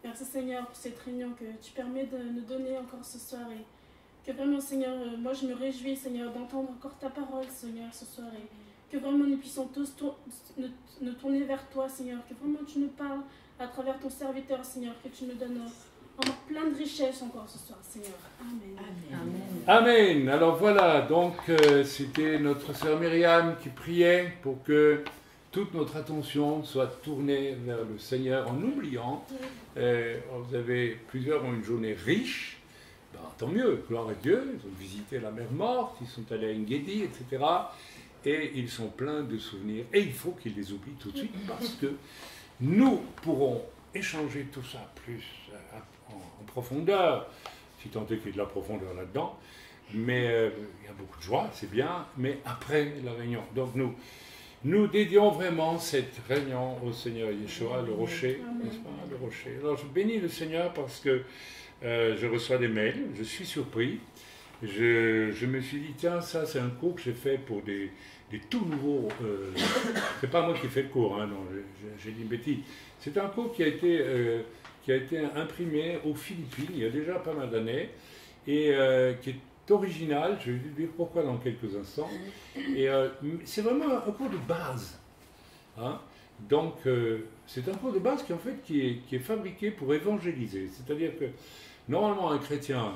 Merci Seigneur pour cette réunion que tu permets de nous donner encore ce soir. Et que vraiment Seigneur, moi je me réjouis Seigneur d'entendre encore ta parole Seigneur ce soir. Et que vraiment nous puissions tous nous tourner vers toi Seigneur. Que vraiment tu nous parles à travers ton serviteur Seigneur. Que tu nous donnes encore plein de richesses encore ce soir Seigneur. Amen. Amen. Amen. Alors voilà, donc c'était notre sœur Myriam qui priait pour que toute notre attention soit tournée vers le Seigneur en oubliant. Vous avez plusieurs ont une journée riche. Ben, tant mieux, gloire à Dieu. Ils ont visité la mer Morte, ils sont allés à Engedi, etc. Et ils sont pleins de souvenirs. Et il faut qu'ils les oublient tout de suite parce que nous pourrons échanger tout ça plus en profondeur, si tant est qu'il y ait de la profondeur là-dedans. Mais il y a beaucoup de joie, c'est bien, mais après la réunion. Donc nous dédions vraiment cette réunion au Seigneur Yeshua, le rocher, n'est-ce pas, le rocher. Alors je bénis le Seigneur parce que je reçois des mails, je suis surpris. Je me suis dit, tiens, ça c'est un cours que j'ai fait pour des tout nouveaux... c'est pas moi qui ai fait le cours, hein, non, j'ai dit une bêtise. C'est un cours qui a été imprimé aux Philippines il y a déjà pas mal d'années et qui est original, je vais vous dire pourquoi dans quelques instants. Et c'est vraiment un cours de base. Hein. Donc c'est un cours de base qui en fait qui est fabriqué pour évangéliser. C'est-à-dire que normalement un chrétien,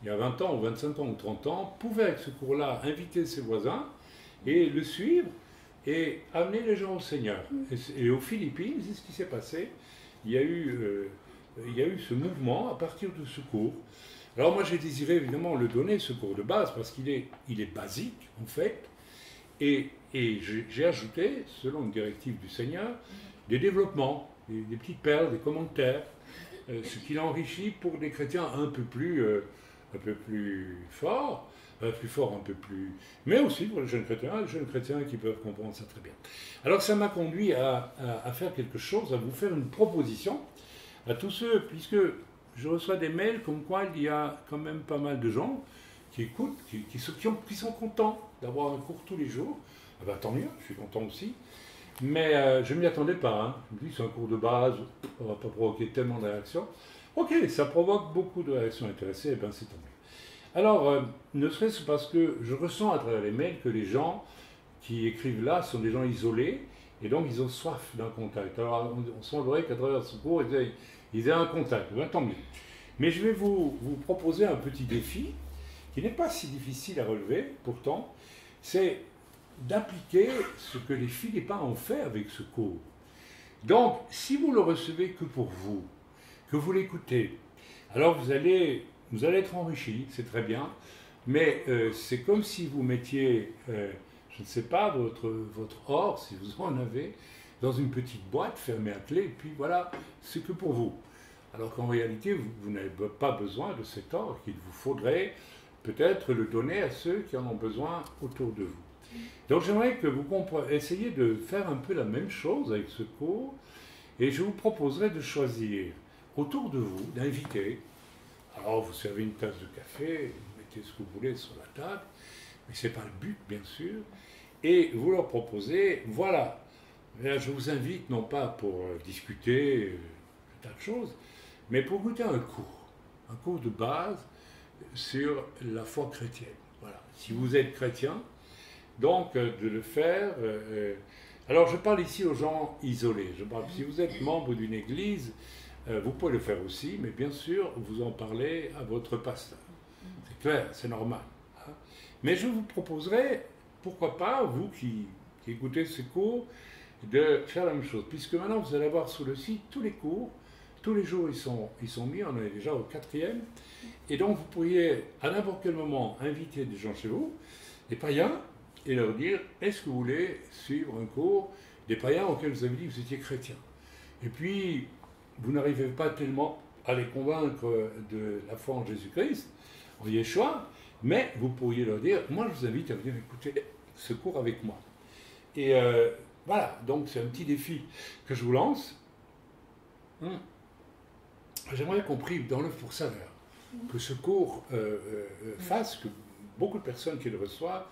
il y a 20 ans ou 25 ans ou 30 ans, pouvait avec ce cours-là inviter ses voisins et le suivre et amener les gens au Seigneur. Et aux Philippines, c'est ce qui s'est passé. Il y a eu ce mouvement à partir de ce cours. Alors moi j'ai désiré évidemment le donner, ce cours de base, parce qu'il est basique en fait, et j'ai ajouté, selon une directive du Seigneur, des développements, des petites perles, des commentaires, ce qui l'enrichit pour des chrétiens un peu plus forts, un peu plus... Mais aussi pour les jeunes chrétiens qui peuvent comprendre ça très bien. Alors ça m'a conduit à faire quelque chose, à vous faire une proposition à tous ceux, puisque je reçois des mails comme quoi il y a quand même pas mal de gens qui écoutent, qui sont contents d'avoir un cours tous les jours. Ah ben, tant mieux, je suis content aussi. Mais je ne m'y attendais pas. Hein. Je me dis c'est un cours de base, ça ne va pas provoquer tellement de réactions. Ok, ça provoque beaucoup de réactions intéressées, et bien c'est tant mieux. Alors, ne serait-ce parce que je ressens à travers les mails que les gens qui écrivent là sont des gens isolés, et donc ils ont soif d'un contact. Alors, on semblerait qu'à travers ce cours, ils aient un contact, ben, tant mieux. Mais je vais vous proposer un petit défi, qui n'est pas si difficile à relever, pourtant, c'est d'appliquer ce que les Philippiens ont fait avec ce cours. Donc, si vous le recevez que pour vous, que vous l'écoutez, alors vous allez être enrichi, c'est très bien, mais c'est comme si vous mettiez, je ne sais pas, votre or, si vous en avez, dans une petite boîte fermée à clé, et puis voilà, c'est que pour vous. Alors qu'en réalité, vous n'avez pas besoin de cet or, qu'il vous faudrait peut-être le donner à ceux qui en ont besoin autour de vous. Donc j'aimerais que vous essayiez de faire un peu la même chose avec ce cours, et je vous proposerai de choisir autour de vous, d'inviter. Alors vous servez une tasse de café, vous mettez ce que vous voulez sur la table, mais ce n'est pas le but bien sûr, et vous leur proposez, voilà, là, je vous invite non pas pour discuter un tas de choses, mais pour goûter un cours de base sur la foi chrétienne. Voilà. Si vous êtes chrétien, donc de le faire. Alors je parle ici aux gens isolés. Si vous êtes membre d'une église, vous pouvez le faire aussi, mais bien sûr, vous en parlez à votre pasteur. C'est clair, c'est normal. Hein. Mais je vous proposerai, pourquoi pas, vous qui écoutez ces cours, de faire la même chose. Puisque maintenant, vous allez avoir sur le site tous les cours, tous les jours ils sont mis, on est déjà au 4e, et donc vous pourriez à n'importe quel moment inviter des gens chez vous, des païens, et leur dire, est-ce que vous voulez suivre un cours des païens auxquels vous avez dit que vous étiez chrétien. Et puis, vous n'arrivez pas tellement à les convaincre de la foi en Jésus-Christ, en Yeshua, mais vous pourriez leur dire, moi je vous invite à venir écouter ce cours avec moi. Et voilà, donc c'est un petit défi que je vous lance. J'aimerais qu'on prie dans l'œuvre pour saveur, que ce cours fasse que beaucoup de personnes qui le reçoivent,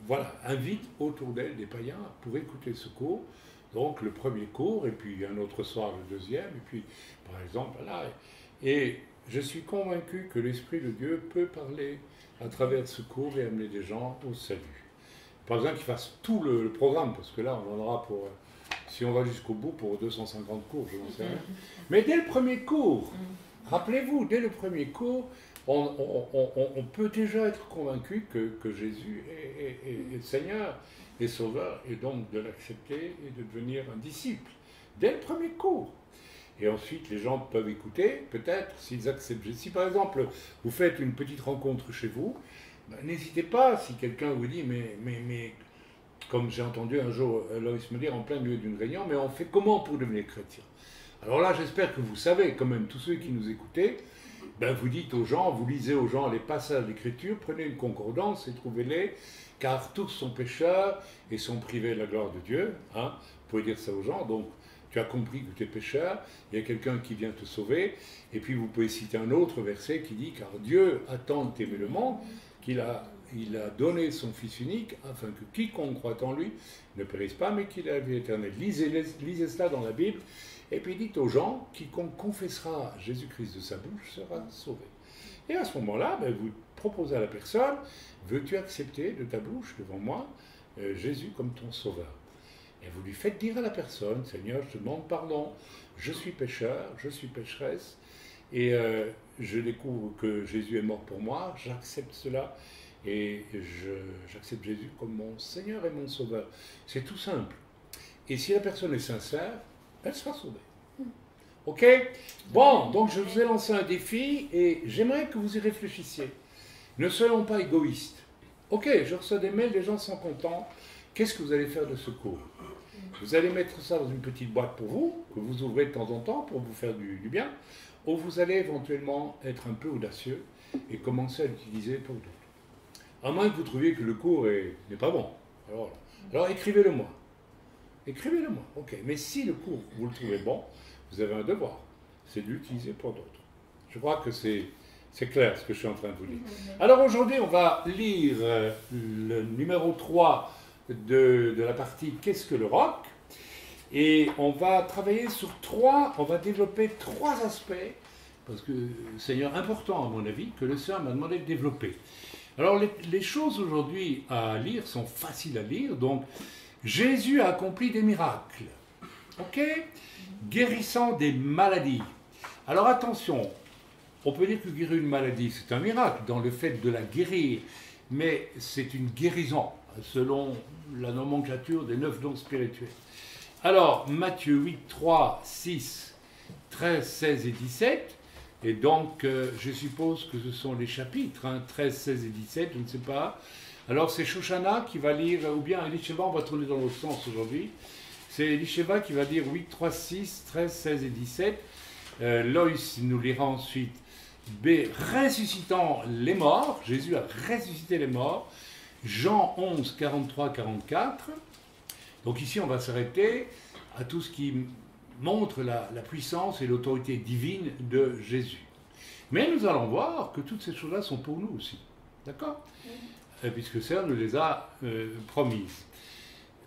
voilà, invitent autour d'elles des païens pour écouter ce cours, Donc le premier cours, et puis un autre soir le deuxième, et puis par exemple, là. Et je suis convaincu que l'Esprit de Dieu peut parler à travers ce cours et amener des gens au salut. Pas besoin qu'il fasse tout le programme, parce que là, on en aura pour, si on va jusqu'au bout, pour 250 cours, je n'en sais rien. Mais dès le premier cours, rappelez-vous, dès le premier cours, on peut déjà être convaincu que Jésus est Seigneur et Sauveur, et donc de l'accepter et de devenir un disciple. Dès le premier cours. Et ensuite, les gens peuvent écouter, peut-être, s'ils acceptent. Si par exemple, vous faites une petite rencontre chez vous, ben, n'hésitez pas, si quelqu'un vous dit, mais comme j'ai entendu un jour Loïs me dire en plein milieu d'une réunion, mais on fait comment pour devenir chrétien? Alors là, j'espère que vous savez, quand même, tous ceux qui nous écoutez, ben, vous dites aux gens, vous lisez aux gens les passages d'Écriture, prenez une concordance et trouvez-les, car tous sont pécheurs et sont privés de la gloire de Dieu. Hein, vous pouvez dire ça aux gens, donc tu as compris que tu es pécheur, il y a quelqu'un qui vient te sauver, et puis vous pouvez citer un autre verset qui dit, car Dieu a tant aimé le monde, qu'il a donné son Fils unique, afin que quiconque croit en lui ne périsse pas, mais qu'il ait la vie éternelle. Lisez cela dans la Bible, et puis dites aux gens, quiconque confessera Jésus-Christ de sa bouche sera sauvé. Et à ce moment-là, ben, vous proposez à la personne, veux-tu accepter de ta bouche devant moi Jésus comme ton sauveur? Et vous lui faites dire à la personne, Seigneur, je te demande pardon, je suis pécheur, je suis pécheresse, et je découvre que Jésus est mort pour moi, j'accepte cela, et j'accepte Jésus comme mon Seigneur et mon Sauveur. C'est tout simple. Et si la personne est sincère, elle sera sauvée. Ok? Bon, donc je vous ai lancé un défi, et j'aimerais que vous y réfléchissiez. Ne soyons pas égoïstes. Ok, je reçois des mails, les gens sont contents. Qu'est-ce que vous allez faire de ce cours? Vous allez mettre ça dans une petite boîte pour vous, que vous ouvrez de temps en temps pour vous faire du bien, ou vous allez éventuellement être un peu audacieux et commencer à l'utiliser pour d'autres. À moins que vous trouviez que le cours n'est pas bon. Alors écrivez-le moi. Écrivez-le moi, ok. Mais si le cours, vous le trouvez bon, vous avez un devoir, c'est de l'utiliser pour d'autres. Je crois que c'est clair ce que je suis en train de vous dire. Alors aujourd'hui, on va lire le numéro 3 de la partie « Qu'est-ce que le roc ?» et on va travailler sur on va développer 3 aspects, parce que Seigneur, important à mon avis, que le Seigneur m'a demandé de développer. Alors les choses aujourd'hui à lire sont faciles à lire, donc Jésus a accompli des miracles, ok, guérissant des maladies. Alors attention, on peut dire que guérir une maladie, c'est un miracle dans le fait de la guérir, mais c'est une guérison, selon la nomenclature des 9 dons spirituels. Alors, Matthieu 8, 3, 6, 13, 16 et 17, et donc je suppose que ce sont les chapitres, 13, 16 et 17, je ne sais pas. Alors c'est Shoshana qui va lire, ou bien Elisheva, on va tourner dans l'autre sens aujourd'hui, c'est Elisheva qui va lire 8, 3, 6, 13, 16 et 17. Loïs nous lira ensuite B, ressuscitant les morts, Jésus a ressuscité les morts, Jean 11, 43, 44. Donc ici, on va s'arrêter à tout ce qui montre la puissance et l'autorité divine de Jésus. Mais nous allons voir que toutes ces choses-là sont pour nous aussi. D'accord? Puisque le Seigneur nous les a promises.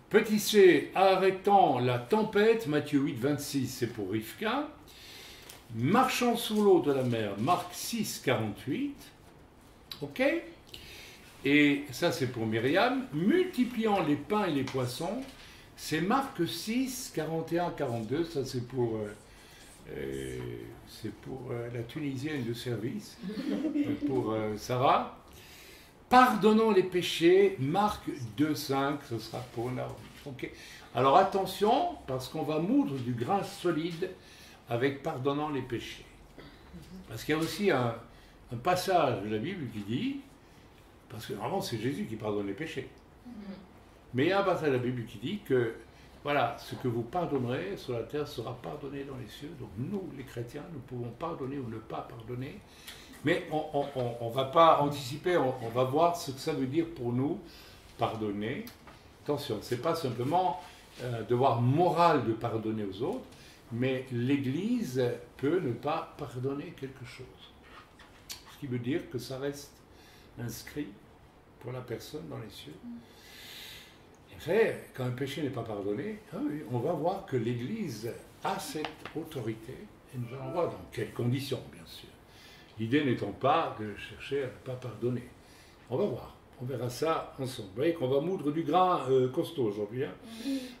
Petit c, arrêtant la tempête, Matthieu 8, 26, c'est pour Rivka. Marchant sur l'eau de la mer, Marc 6, 48. Ok? Et ça, c'est pour Myriam. Multipliant les pains et les poissons, c'est Marc 6, 41, 42. Ça, c'est pour la Tunisienne de service, pour Sarah. Pardonnant les péchés, Marc 2, 5. Ce sera pour Naomi. Ok? Alors attention, parce qu'on va moudre du grain solide avec pardonnant les péchés. Parce qu'il y a aussi un passage de la Bible qui dit, parce que normalement c'est Jésus qui pardonne les péchés, mais il y a un passage de la Bible qui dit que, voilà, ce que vous pardonnerez sur la terre sera pardonné dans les cieux. Donc nous, les chrétiens, nous pouvons pardonner ou ne pas pardonner, mais on ne va pas anticiper, on va voir ce que ça veut dire pour nous, pardonner. Attention, ce n'est pas simplement un devoir moral de pardonner aux autres, mais l'Église peut ne pas pardonner quelque chose. Ce qui veut dire que ça reste inscrit pour la personne dans les cieux. Et Vous savez, quand un péché n'est pas pardonné, on va voir que l'Église a cette autorité, et nous allons voir dans quelles conditions, bien sûr. L'idée n'étant pas de chercher à ne pas pardonner. On va voir, on verra ça ensemble. Vous voyez qu'on va moudre du grain costaud aujourd'hui. Hein.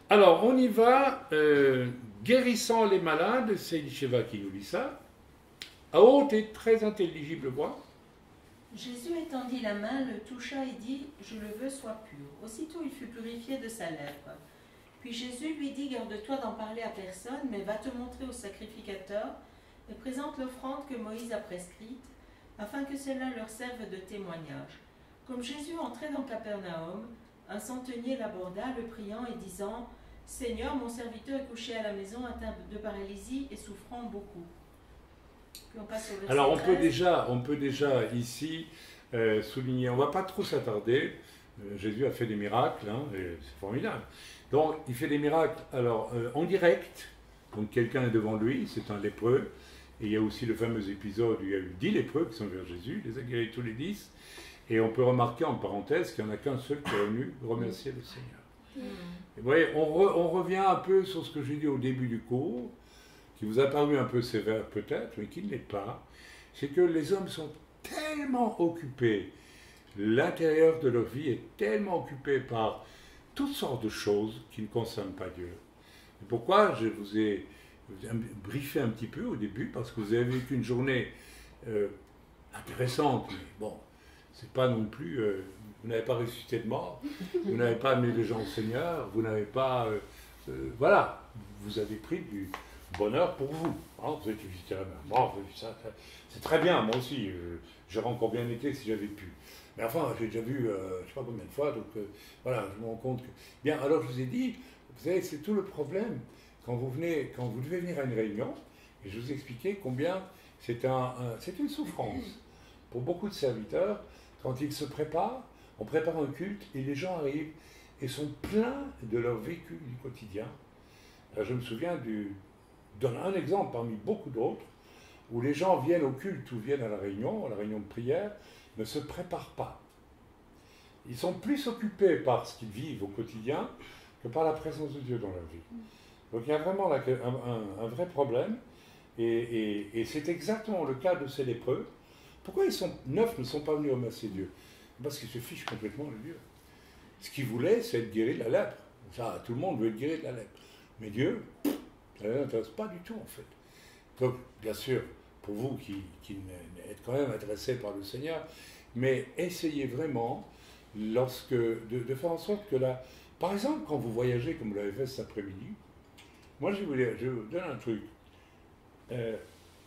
Alors, on y va, guérissant les malades, c'est Elisheva qui nous dit ça, à haute et très intelligible voix. Jésus étendit la main, le toucha et dit « Je le veux, sois pur ». Aussitôt il fut purifié de sa lèpre. Puis Jésus lui dit « Garde-toi d'en parler à personne, mais va te montrer au sacrificateur et présente l'offrande que Moïse a prescrite, afin que cela leur serve de témoignage. » Comme Jésus entrait dans Capernaum, un centenier l'aborda, le priant et disant « Seigneur, mon serviteur est couché à la maison, atteint de paralysie et souffrant beaucoup. » Puis on passe au verset Alors 13. on peut déjà ici souligner, on ne va pas trop s'attarder, Jésus a fait des miracles, hein, et c'est formidable. Donc il fait des miracles en direct, donc quelqu'un est devant lui, c'est un lépreux, et il y a aussi le fameux épisode où il y a eu 10 lépreux qui sont vers Jésus, il les a guéris tous les 10, et on peut remarquer en parenthèse qu'il n'y en a qu'un seul qui est venu remercier le Seigneur. Et vous voyez, on revient un peu sur ce que j'ai dit au début du cours, qui vous a paru un peu sévère peut-être, mais qui ne l'est pas, c'est que les hommes sont tellement occupés, l'intérieur de leur vie est tellement occupé par toutes sortes de choses qui ne concernent pas Dieu. Et pourquoi je vous ai briefé un petit peu au début, parce que vous avez vécu une journée intéressante, mais bon, c'est pas non plus, vous n'avez pas ressuscité de mort, vous n'avez pas amené les gens au Seigneur, vous n'avez pas, voilà, vous avez pris du bonheur pour vous. Hein, vous êtes visité la main. Bon, c'est très bien, moi aussi, j'aurais encore bien été si j'avais pu. Mais enfin, j'ai déjà vu, je ne sais pas combien de fois, donc voilà, je me rends compte que... Bien, alors je vous ai dit, vous savez, c'est tout le problème. Quand vous devez venir à une réunion, et je vous ai expliqué combien c'est une souffrance. Pour beaucoup de serviteurs, quand ils se préparent, on prépare un culte, et les gens arrivent et sont pleins de leur vécu du quotidien. Alors, je me souviens donne un exemple parmi beaucoup d'autres, où les gens viennent au culte ou viennent à la réunion de prière, ne se préparent pas. Ils sont plus occupés par ce qu'ils vivent au quotidien que par la présence de Dieu dans leur vie. Donc il y a vraiment là un vrai problème, et c'est exactement le cas de ces lépreux. Pourquoi ils sont 9 ne sont pas venus remercier Dieu? Parce qu'ils se fichent complètement de Dieu. Ce qu'ils voulaient, c'est être guéris de la lèpre. Ça, tout le monde veut être guéri de la lèpre. Mais Dieu, ça ne l'intéresse pas du tout, en fait. Donc, bien sûr, pour vous qui êtes quand même intéressés par le Seigneur, mais essayez vraiment de faire en sorte que là, par exemple, quand vous voyagez, comme vous l'avez fait cet après-midi, moi, je vous donne un truc.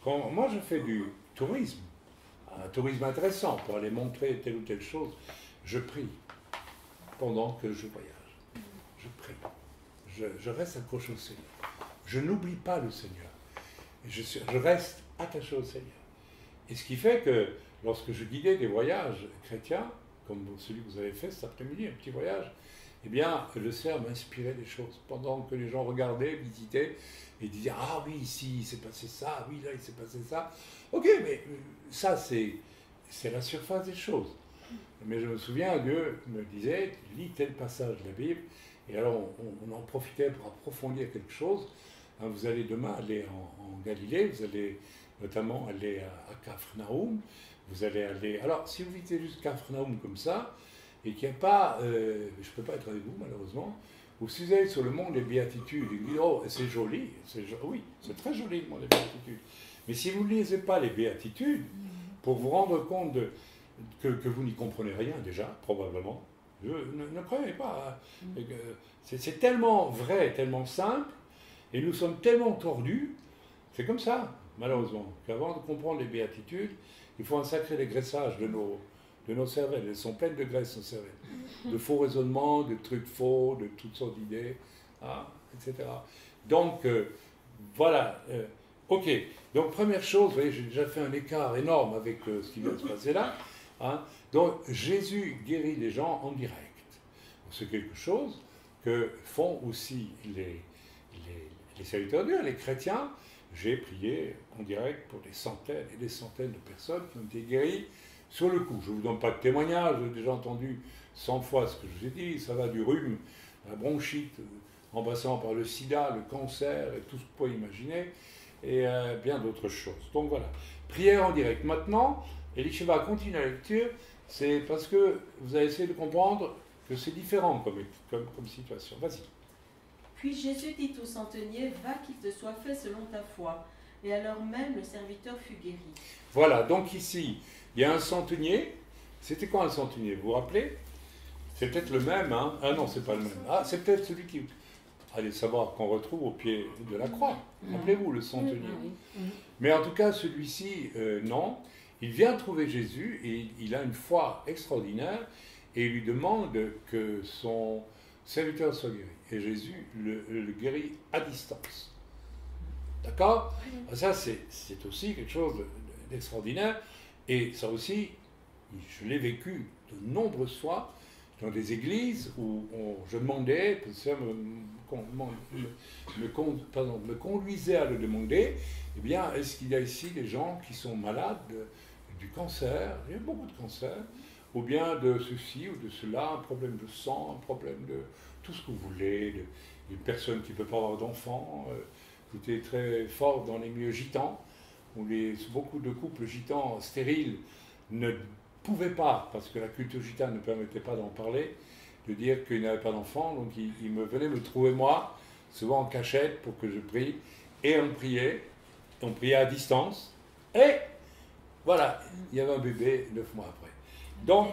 Moi, je fais du tourisme, un tourisme intéressant, pour aller montrer telle ou telle chose, je prie pendant que je voyage. Je prie. Je reste accroché au Seigneur. Je n'oublie pas le Seigneur. Je reste attaché au Seigneur. Et ce qui fait que lorsque je guidais des voyages chrétiens, comme celui que vous avez fait cet après-midi, un petit voyage, eh bien, le Seigneur m'inspirait des choses. Pendant que les gens regardaient, visitaient, et disaient « Ah oui, ici, il s'est passé ça, oui, là, il s'est passé ça. » Ok, mais ça, c'est la surface des choses. Mais je me souviens, Dieu me disait « Lis tel passage de la Bible. » Et alors, on en profitait pour approfondir quelque chose. Hein, vous allez demain aller en Galilée, vous allez notamment aller à Capharnaüm, vous allez aller... Alors, si vous visitez juste Capharnaüm comme ça, et qu'il n'y a pas... je ne peux pas être avec vous, malheureusement, ou si vous allez sur le mont des Béatitudes, et vous dites, oh, c'est joli, oui, c'est très joli le mont des Béatitudes. Mais si vous ne lisez pas les Béatitudes, pour vous rendre compte que vous n'y comprenez rien déjà, probablement, ne croyez pas. Hein. C'est tellement vrai, tellement simple, et nous sommes tellement tordus, c'est comme ça, malheureusement, qu'avant de comprendre les béatitudes, il faut un sacré dégraissage de nos cervelles. Elles sont pleines de graisse, nos cervelles. De faux raisonnements, de trucs faux, de toutes sortes d'idées, hein, etc. Donc, voilà. Ok. Donc, première chose, vous voyez, j'ai déjà fait un écart énorme avec ce qui vient de se passer là. Hein. Donc, Jésus guérit les gens en direct. C'est quelque chose que font aussi les serviteurs de Dieu, les chrétiens. J'ai prié en direct pour des centaines et des centaines de personnes qui ont été guéries sur le coup. Je ne vous donne pas de témoignage, j'ai déjà entendu 100 fois ce que je vous ai dit. Ça va du rhume la bronchite, en passant par le sida, le cancer, et tout ce que vous pouvez imaginer, et bien d'autres choses. Donc voilà, prière en direct. Maintenant, Elisheva continue la lecture, c'est parce que vous avez essayé de comprendre que c'est différent comme situation. Vas-y. Puis Jésus dit au centenier, va qu'il te soit fait selon ta foi. Et alors même le serviteur fut guéri. Voilà, donc ici, il y a un centenier. C'était quoi un centenier? Vous vous rappelez? C'est peut-être le même, hein? Ah non, c'est pas le même. Ah, c'est peut-être celui qui... Allez savoir qu'on retrouve au pied de la croix. Rappelez-vous, le centenier. Mais en tout cas, celui-ci, non. Il vient trouver Jésus et il a une foi extraordinaire et il lui demande que son serviteur soit guéri. Et Jésus le guérit à distance. D'accord? Ça, c'est aussi quelque chose d'extraordinaire. Et ça aussi, je l'ai vécu de nombreuses fois dans des églises où je demandais, ça me conduisait à le demander, eh bien, est-ce qu'il y a ici des gens qui sont malades du cancer, il y a beaucoup de cancers, ou bien de ceci ou de cela, un problème de sang, un problème de tout ce que vous voulez, une personne qui ne peut pas avoir d'enfants, c'était très fort dans les milieux gitans, où beaucoup de couples gitans stériles ne pouvaient pas, parce que la culture gitane ne permettait pas d'en parler, de dire qu'ils n'avaient pas d'enfants, donc ils venaient me trouver moi, souvent en cachette pour que je prie, et on priait à distance, et voilà, il y avait un bébé 9 mois après. Donc,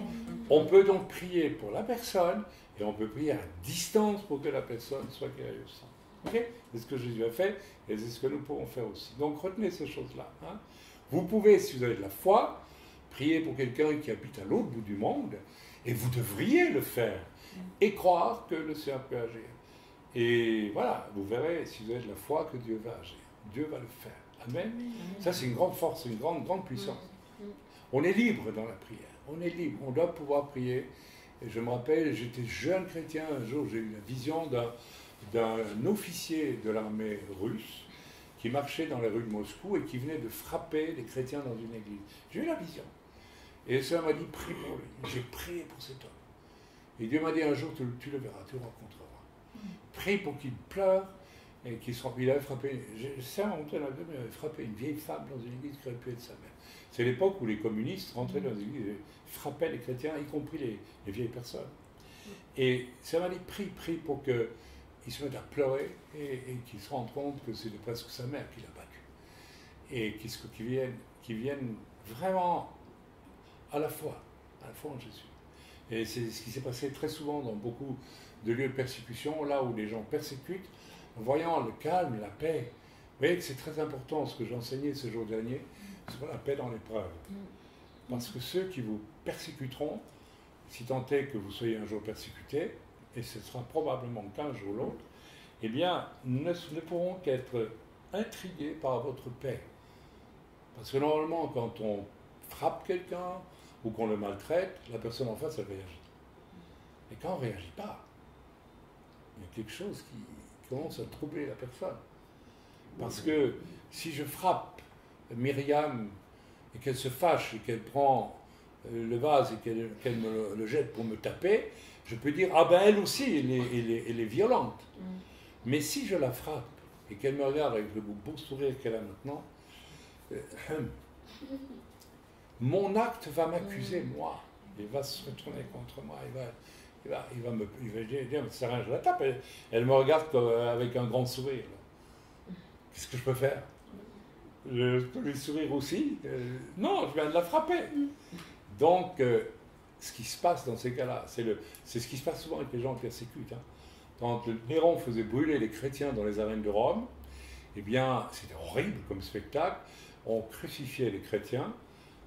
on peut donc prier pour la personne, et on peut prier à distance pour que la personne soit guérie au sang. Okay? C'est ce que Jésus a fait, et c'est ce que nous pouvons faire aussi. Donc, retenez ces choses-là. Hein. Vous pouvez, si vous avez de la foi, prier pour quelqu'un qui habite à l'autre bout du monde, et vous devriez le faire, et croire que le Seigneur peut agir. Et voilà, vous verrez, si vous avez de la foi, que Dieu va agir. Dieu va le faire. Amen. Ça, c'est une grande force, une grande puissance. On est libre dans la prière. On est libre. On doit pouvoir prier. Et je me rappelle, j'étais jeune chrétien, un jour, j'ai eu la vision d'un officier de l'armée russe qui marchait dans les rues de Moscou et qui venait de frapper les chrétiens dans une église. J'ai eu la vision. Et le Seigneur m'a dit, prie pour lui. J'ai prié pour cet homme. Et Dieu m'a dit, un jour, tu le verras, tu le rencontreras. Prie pour qu'il pleure et qu'il se remplit. Il avait frappé, il avait frappé une vieille femme dans une église qui aurait pu être sa mère. C'est l'époque où les communistes rentraient dans les églises et frappaient les chrétiens, y compris les vieilles personnes. Et ça m'a dit, prie pour qu'il se mette à pleurer et qu'il se rende compte que c'était presque sa mère qui l'a battu. Et qu'il vienne vraiment à la foi en Jésus. Et c'est ce qui s'est passé très souvent dans beaucoup de lieux de persécution, là où les gens persécutent, en voyant le calme, la paix. Vous voyez que c'est très important ce que j'ai enseigné ce jour dernier, sur la paix dans l'épreuve. Parce que ceux qui vous persécuteront, si tant est que vous soyez un jour persécutés, et ce sera probablement qu'un jour ou l'autre, eh bien, ne pourront qu'être intrigués par votre paix. Parce que normalement, quand on frappe quelqu'un ou qu'on le maltraite, la personne en face, elle réagit. Et quand on ne réagit pas, il y a quelque chose qui commence à troubler la personne. Parce que si je frappe Myriam et qu'elle se fâche et qu'elle prend le vase et qu'elle me le jette pour me taper, je peux dire, ah ben elle aussi, elle est violente. Mais si je la frappe et qu'elle me regarde avec le beau sourire qu'elle a maintenant, mon acte va m'accuser, moi. Il va se retourner contre moi. Il va dire, c'est rien, je la tape. Elle me regarde avec un grand sourire. Qu'est-ce que je peux faire? Je peux lui sourire aussi? Non, je viens de la frapper. Donc, ce qui se passe dans ces cas-là, c'est ce qui se passe souvent avec les gens qui persécutent. Hein. Quand Néron faisait brûler les chrétiens dans les arènes de Rome, eh bien, c'était horrible comme spectacle. On crucifiait les chrétiens,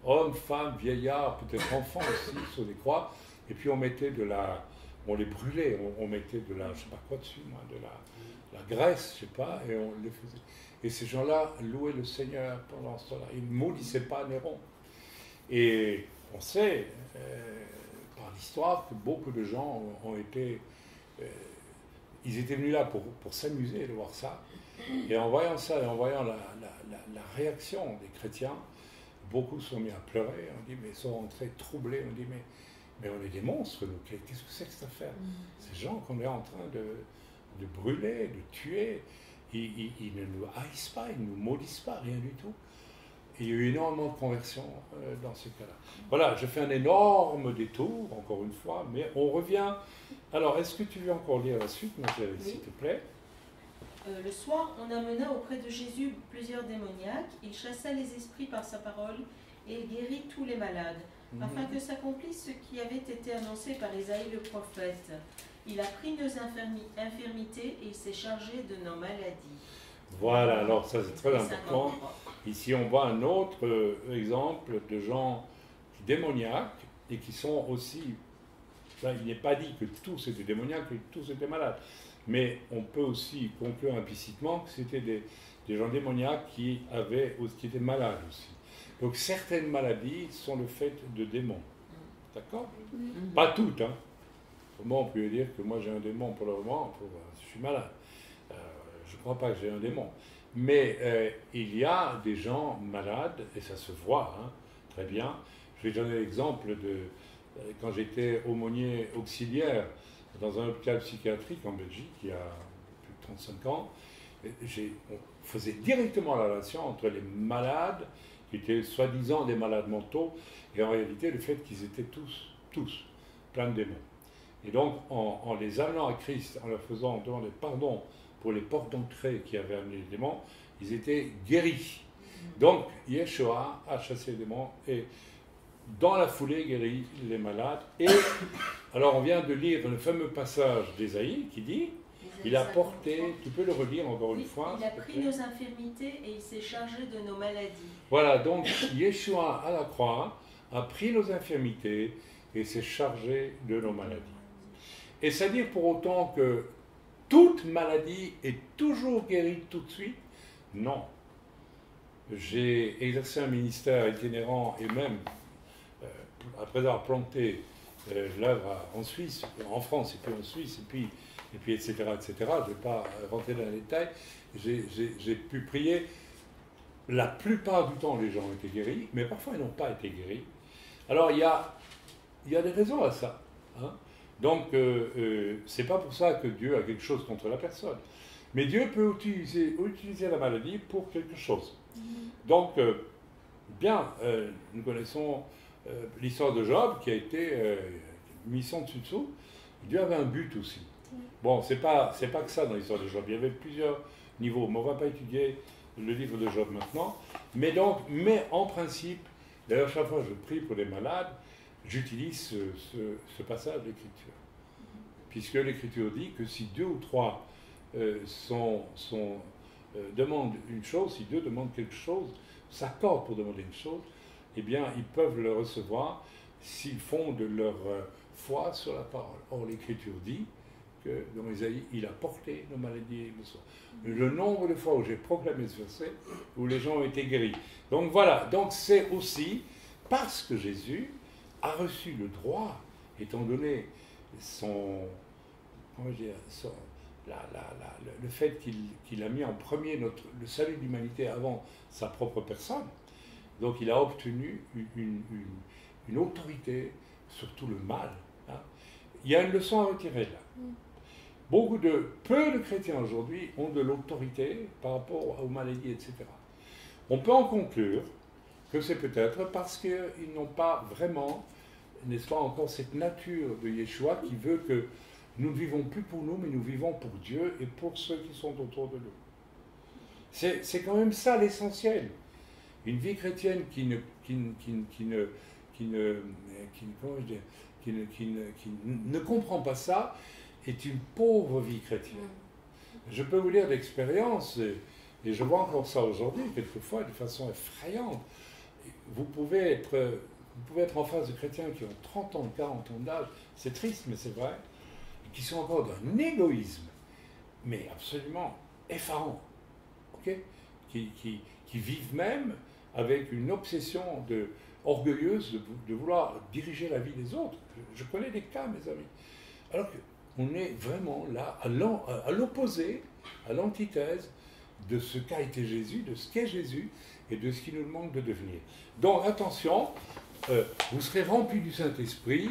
hommes, femmes, vieillards, peut-être enfants aussi, sur des croix, et puis on les brûlait, on mettait de la, je sais pas quoi dessus, moi, de la graisse, je sais pas, et on les faisait. Et ces gens-là louaient le Seigneur pendant ce temps-là. Ils ne maudissaient pas Néron. Et on sait, par l'histoire, que beaucoup de gens ont été... ils étaient venus là pour s'amuser de voir ça. Et en voyant ça, et en voyant la réaction des chrétiens, beaucoup se sont mis à pleurer. On dit, mais ils sont rentrés troublés. On dit, mais Mais on est des monstres, nous. Qu'est-ce que c'est que cette affaire? Ces gens qu'on est en train de brûler, de tuer, ils ne nous haïssent pas, ils ne nous maudissent pas, rien du tout. Et il y a eu énormément de conversions dans ce cas-là. Voilà, je fais un énorme détour, encore une fois, mais on revient. Alors, est-ce que tu veux encore lire la suite, ma chérie, s'il te plaît? Le soir, on amena auprès de Jésus plusieurs démoniaques. Il chassa les esprits par sa parole et il guérit tous les malades, afin que s'accomplisse ce qui avait été annoncé par Isaïe le prophète. Il a pris nos infirmités et il s'est chargé de nos maladies. Voilà, alors ça c'est très important. Ici on voit un autre exemple de gens démoniaques et qui sont aussi, là, il n'est pas dit que tous étaient démoniaques et que tous étaient malades, mais on peut aussi conclure implicitement que c'était des gens démoniaques qui étaient malades aussi. Donc certaines maladies sont le fait de démons, d'accord? Pas toutes, hein. Comment on peut dire que moi j'ai un démon pour le moment, je suis malade? Je ne crois pas que j'ai un démon. Mais il y a des gens malades, et ça se voit, hein, très bien. Je vais donner l'exemple de quand j'étais aumônier auxiliaire dans un hôpital psychiatrique en Belgique, il y a plus de 35 ans. On faisait directement la relation entre les malades, qui étaient soi-disant des malades mentaux, et en réalité le fait qu'ils étaient tous plein de démons. Et donc, en les amenant à Christ, en leur faisant demander pardon pour les portes d'entrée qui avaient amené les démons, ils étaient guéris. Donc, Yeshua a chassé les démons et, dans la foulée, guérit les malades. Et, alors, on vient de lire le fameux passage d'Ésaïe qui dit, il a porté, tu peux le relire encore une fois? Il a pris nos infirmités et il s'est chargé de nos maladies. Voilà, donc, Yeshua à la croix a pris nos infirmités et s'est chargé de nos maladies. Et c'est-à-dire pour autant que toute maladie est toujours guérie tout de suite? Non. J'ai exercé un ministère itinérant et même, après avoir planté l'œuvre en Suisse, en France et puis en Suisse, et puis etc., etc., je ne vais pas rentrer dans les détails, j'ai pu prier. La plupart du temps, les gens ont été guéris, mais parfois ils n'ont pas été guéris. Alors il y a des raisons à ça, hein. Donc, c'est pas pour ça que Dieu a quelque chose contre la personne. Mais Dieu peut utiliser la maladie pour quelque chose. Donc, nous connaissons l'histoire de Job qui a été mis son dessus-dessous. Dieu avait un but aussi. Bon, c'est pas que ça dans l'histoire de Job. Il y avait plusieurs niveaux, mais on ne va pas étudier le livre de Job maintenant. Mais en principe, d'ailleurs, chaque fois que je prie pour les malades, j'utilise ce passage de l'Écriture. Puisque l'Écriture dit que si 2 ou 3 demandent une chose, si 2 demandent quelque chose, s'accordent pour demander une chose, eh bien, ils peuvent le recevoir s'ils fondent leur foi sur la parole. Or, l'Écriture dit que dans Isaïe, il a porté nos maladies et nos soins. Le nombre de fois où j'ai proclamé ce verset, où les gens ont été guéris. Donc voilà, donc c'est aussi parce que Jésus a reçu le droit, étant donné le fait qu'il a mis en premier le salut de l'humanité avant sa propre personne. Donc il a obtenu une autorité sur tout le mal. Hein. Il y a une leçon à retirer là. Peu de chrétiens aujourd'hui ont de l'autorité par rapport aux maladies, etc. On peut en conclure que c'est peut-être parce qu'ils n'ont pas vraiment, n'est-ce pas, encore cette nature de Yeshua qui veut que nous ne vivons plus pour nous, mais nous vivons pour Dieu et pour ceux qui sont autour de nous. C'est quand même ça l'essentiel. Une vie chrétienne qui ne comprend pas ça est une pauvre vie chrétienne. Je peux vous dire d'expérience, et je vois encore ça aujourd'hui, quelquefois, de façon effrayante. Vous pouvez être en face de chrétiens qui ont 30 ans, 40 ans d'âge, c'est triste, mais c'est vrai, qui sont encore d'un égoïsme, mais absolument effarant, okay, qui vivent même avec une obsession orgueilleuse de vouloir diriger la vie des autres. Je connais des cas, mes amis. Alors qu'on est vraiment là, à l'opposé, à l'antithèse de ce qu'a été Jésus, de ce qu'est Jésus, et de ce qu'il nous demande de devenir. Donc attention, vous serez remplis du Saint-Esprit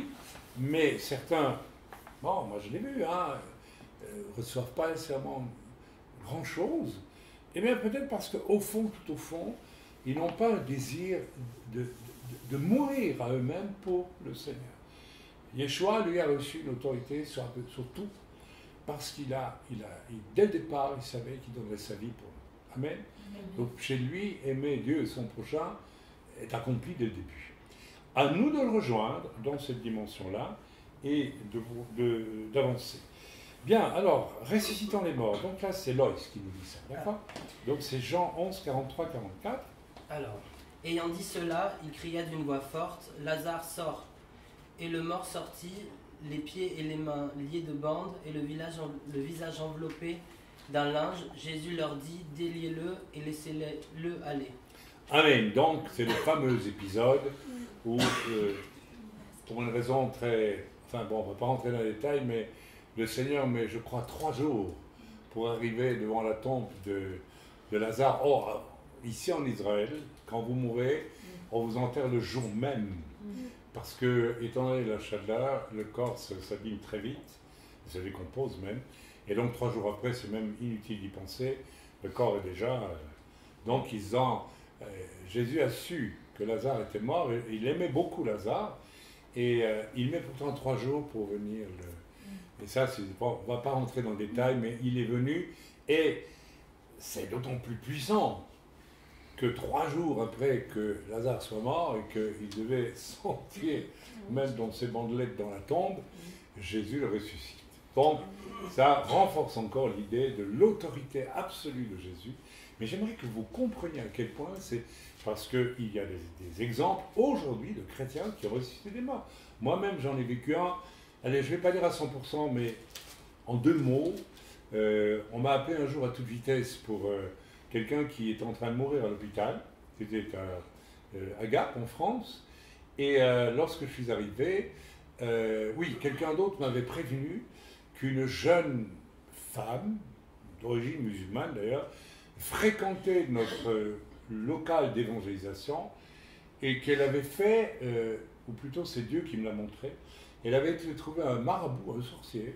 Mais certains, bon, moi je l'ai vu, hein, reçoivent pas nécessairement grand-chose. Et bien peut-être parce qu'au fond, tout au fond, ils n'ont pas le désir de mourir à eux-mêmes pour le Seigneur. Yeshua, lui, a reçu une autorité sur tout, parce dès le départ, il savait qu'il donnerait sa vie pour nous. Amen. Donc chez lui, aimer Dieu et son prochain est accompli dès le début. À nous de le rejoindre dans cette dimension-là et d'avancer. Bien, alors, ressuscitant les morts. Donc là, c'est Loïs qui nous dit ça, d'accord? Donc c'est Jean 11, 43, 44. Alors, ayant dit cela, il cria d'une voix forte, « Lazare, sort !» Et le mort sortit, les pieds et les mains liés de bandes et le visage enveloppé d'un linge. Jésus leur dit, « Déliez-le et laissez-le aller. » Amen. Donc, c'est le fameux épisode où, pour une raison très... Enfin bon, on ne va pas rentrer dans les détails, mais le Seigneur met, je crois, 3 jours pour arriver devant la tombe de Lazare. Or, ici en Israël, quand vous mourrez, on vous enterre le jour même. Parce que, étant donné la chaleur, le corps s'abîme très vite, se décompose même. Et donc, 3 jours après, c'est même inutile d'y penser, le corps est déjà... donc, Jésus a su que Lazare était mort, et il aimait beaucoup Lazare, et il met pourtant 3 jours pour venir Et ça, on ne va pas rentrer dans le détail, mais il est venu, et c'est d'autant plus puissant que 3 jours après que Lazare soit mort et qu'il devait sortir, même dans ses bandelettes dans la tombe, Jésus le ressuscite. Donc, ça renforce encore l'idée de l'autorité absolue de Jésus. Mais j'aimerais que vous compreniez à quel point c'est parce qu'il y a des exemples aujourd'hui de chrétiens qui ont ressuscité des morts. Moi-même, j'en ai vécu un. Allez, je ne vais pas dire à 100%, mais en 2 mots, on m'a appelé un jour à toute vitesse pour quelqu'un qui était en train de mourir à l'hôpital. C'était à Gap, en France. Et lorsque je suis arrivé, oui, quelqu'un d'autre m'avait prévenu qu'une jeune femme, d'origine musulmane d'ailleurs, fréquentait notre local d'évangélisation et qu'elle avait fait, ou plutôt c'est Dieu qui me l'a montré, elle avait été trouver un marabout, un sorcier,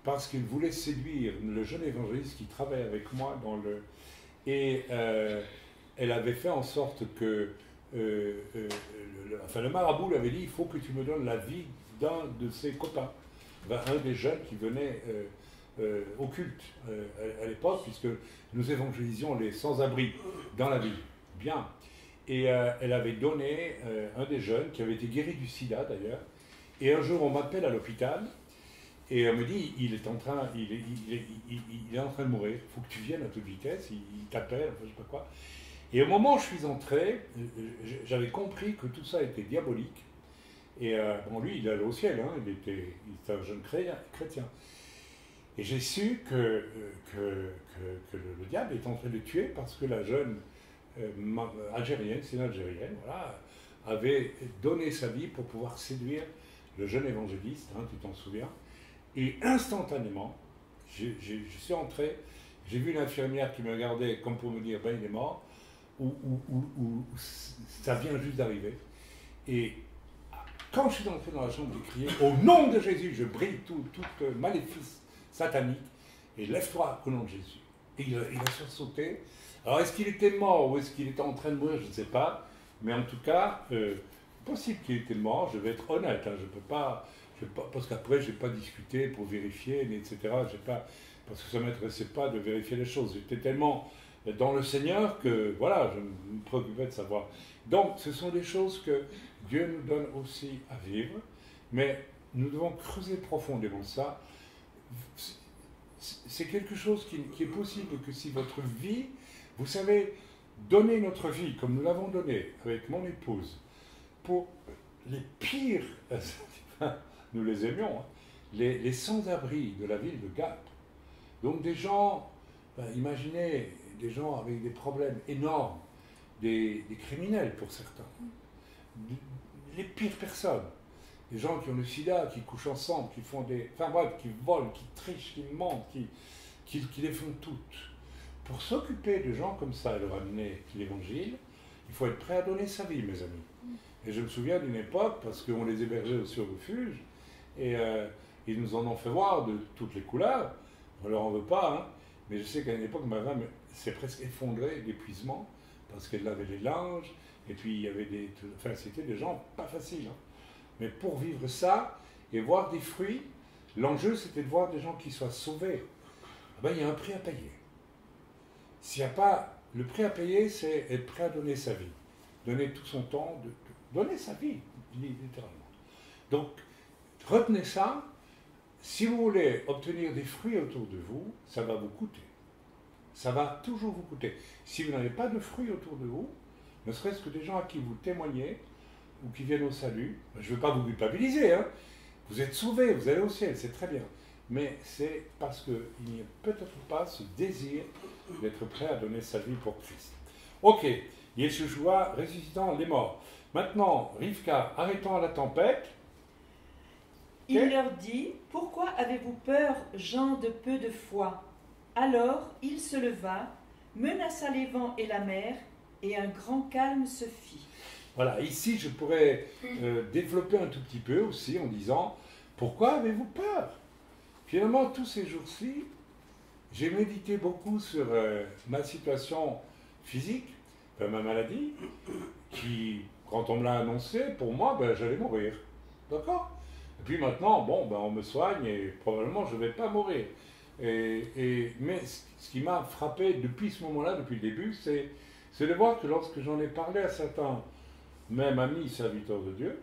parce qu'il voulait séduire le jeune évangéliste qui travaille avec moi dans le... Et elle avait fait en sorte que... le marabout lui avait dit, il faut que tu me donnes la vie d'un de ses copains, un des jeunes qui venait au culte à l'époque, puisque nous évangélisions les sans-abri dans la ville. Bien. Et elle avait donné un des jeunes qui avait été guéri du sida d'ailleurs. Et un jour, on m'appelle à l'hôpital et on me dit, il est en train de mourir, il faut que tu viennes à toute vitesse, il t'appelle, je ne sais pas quoi. Et au moment où je suis entré, j'avais compris que tout ça était diabolique. Et bon, lui, il allait au ciel, hein, il était un jeune chrétien. Et j'ai su que le diable est en train de le tuer parce que la jeune algérienne, c'est une algérienne, voilà, avait donné sa vie pour pouvoir séduire le jeune évangéliste, hein, tu t'en souviens. Et instantanément, je suis entré, j'ai vu l'infirmière qui me regardait comme pour me dire, ben il est mort, ou ça vient juste d'arriver. Et quand je suis entré dans la chambre, j'ai crié, au nom de Jésus, je brille toute maléfice satanique, et lève-toi au nom de Jésus. Et il a sursauté. Alors est-ce qu'il était mort ou est-ce qu'il était en train de mourir, je ne sais pas, mais en tout cas, possible qu'il était mort, je vais être honnête, hein, je peux pas, parce qu'après je n'ai pas discuté pour vérifier, etc. Parce que ça ne m'intéressait pas de vérifier les choses. J'étais tellement dans le Seigneur que voilà, je me préoccupais de savoir. Donc ce sont des choses que Dieu nous donne aussi à vivre, mais nous devons creuser profondément ça. C'est quelque chose qui est possible que si votre vie, vous savez, donner notre vie comme nous l'avons donnée avec mon épouse, pour les pires, nous les aimions, hein, les sans-abri de la ville de Gap. Donc des gens, imaginez des gens avec des problèmes énormes, des criminels pour certains, les pires personnes, des gens qui ont le sida, qui couchent ensemble, qui font qui volent, qui trichent, qui mentent, qui les font toutes. Pour s'occuper de gens comme ça et leur amener l'évangile, il faut être prêt à donner sa vie, mes amis. Et je me souviens d'une époque, parce qu'on les hébergeait aussi au refuge, Et ils nous en ont fait voir de toutes les couleurs. On leur en veut pas, hein. Mais je sais qu'à une époque, ma femme s'est presque effondrée d'épuisement parce qu'elle lavait les linges. Et puis, il y avait des... Enfin, c'était des gens pas faciles. Hein. Mais pour vivre ça et voir des fruits, l'enjeu, c'était de voir des gens qui soient sauvés. Ah ben, il y a un prix à payer. S'il n'y a pas... Le prix à payer, c'est être prêt à donner sa vie. Donner tout son temps, donner sa vie, littéralement. Donc, retenez ça. Si vous voulez obtenir des fruits autour de vous, ça va vous coûter. Ça va toujours vous coûter. Si vous n'avez pas de fruits autour de vous, ne serait-ce que des gens à qui vous témoignez, ou qui viennent au salut, je ne veux pas vous culpabiliser, hein. Vous êtes sauvés, vous allez au ciel, c'est très bien. Mais c'est parce qu'il n'y a peut-être pas ce désir d'être prêt à donner sa vie pour Christ. Ok, Yeshua ressuscitant les morts. Maintenant, Rivka, arrêtons la tempête. Il leur dit, « Pourquoi avez-vous peur, gens de peu de foi ?» Alors il se leva, menaça les vents et la mer, et un grand calme se fit. Voilà, ici je pourrais développer un tout petit peu aussi en disant, pourquoi avez-vous peur? Finalement, tous ces jours-ci, j'ai médité beaucoup sur ma situation physique, ma maladie, qui, quand on me l'a annoncé, pour moi, ben, j'allais mourir. D'accord? Et puis maintenant, bon, ben, on me soigne et probablement je ne vais pas mourir. Mais ce qui m'a frappé depuis ce moment-là, depuis le début, c'est de voir que lorsque j'en ai parlé à certains, même amis serviteurs de Dieu,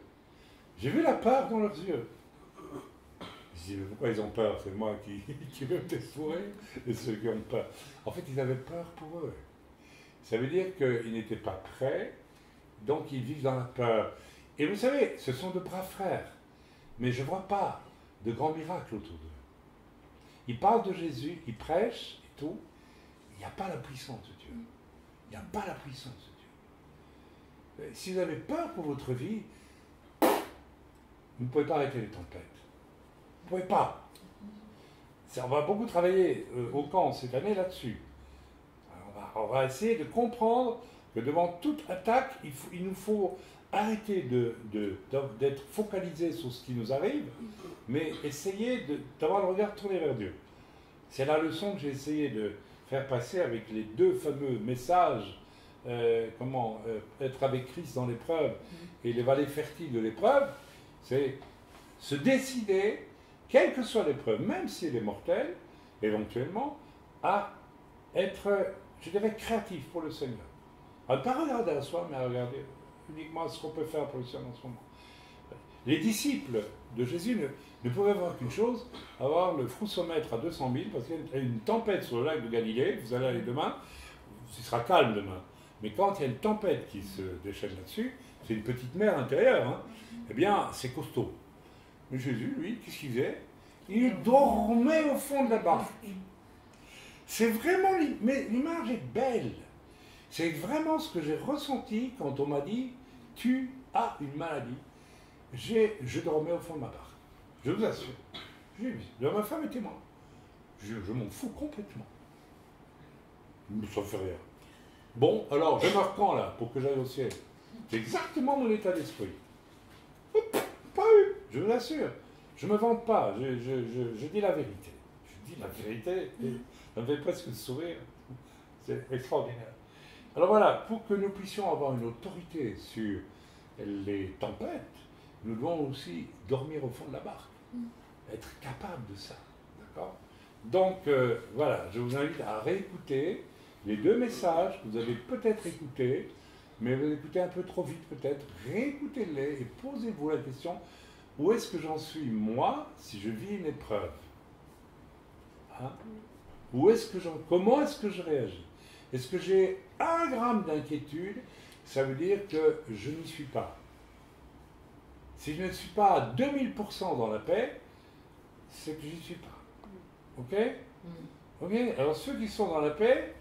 j'ai vu la peur dans leurs yeux. Je dis, mais pourquoi ils ont peur? C'est moi qui veux me défourer et ceux qui ont peur. En fait, ils avaient peur pour eux. Ça veut dire qu'ils n'étaient pas prêts, donc ils vivent dans la peur. Et vous savez, ce sont de braves frères, mais je ne vois pas de grands miracles autour d'eux. Ils parlent de Jésus, ils prêchent et tout. Il n'y a pas la puissance de Dieu. Il n'y a pas la puissance de Dieu. Si vous avez peur pour votre vie, vous ne pouvez pas arrêter les tempêtes. Vous ne pouvez pas. On va beaucoup travailler au camp cette année là-dessus. On va essayer de comprendre que devant toute attaque, il nous faut arrêter d'être focalisé sur ce qui nous arrive, mais essayer d'avoir le regard tourné vers Dieu. C'est la leçon que j'ai essayé de faire passer avec les deux fameux messages, être avec Christ dans l'épreuve et les vallées fertiles de l'épreuve, c'est se décider, quelle que soit l'épreuve, même si elle est mortelle, éventuellement, à être, je dirais, créatif pour le Seigneur. À ne pas regarder à soi, mais à regarder uniquement ce qu'on peut faire pour le Seigneur en ce moment. Les disciples de Jésus ne pouvaient voir qu'une chose, avoir le frousomètre à 200 000, parce qu'il y a une tempête sur le lac de Galilée, vous allez aller demain, ce sera calme demain. Mais quand il y a une tempête qui se déchaîne là-dessus, c'est une petite mer intérieure, hein, eh bien, c'est costaud. Mais Jésus, lui, qu'est-ce qu'il faisait? Il dormait au fond de la barque. C'est vraiment... Mais l'image est belle. C'est vraiment ce que j'ai ressenti quand on m'a dit « Tu as une maladie ». Je dormais au fond de ma barque. Je vous assure. Ma femme était moi. Je m'en fous complètement. Ça ne fait rien. Bon, alors, je me quand là, pour que j'aille au ciel. C'est exactement mon état d'esprit. Pas eu, je vous assure. Je ne me vante pas, je dis la vérité. Je dis la vérité, et ça me fait presque sourire. C'est extraordinaire. Alors voilà, pour que nous puissions avoir une autorité sur les tempêtes, nous devons aussi dormir au fond de la barque. Être capable de ça. D'accord? Donc, voilà, je vous invite à réécouter les deux messages que vous avez peut-être écoutés, mais vous écoutez un peu trop vite peut-être. Réécoutez-les et posez-vous la question, où est-ce que j'en suis, moi, si je vis une épreuve? Hein? Comment est-ce que je réagis? Est-ce que j'ai 1 gramme d'inquiétude? Ça veut dire que je n'y suis pas. Si je ne suis pas à 2000% dans la paix, c'est que je n'y suis pas. Ok? Ok? Alors ceux qui sont dans la paix,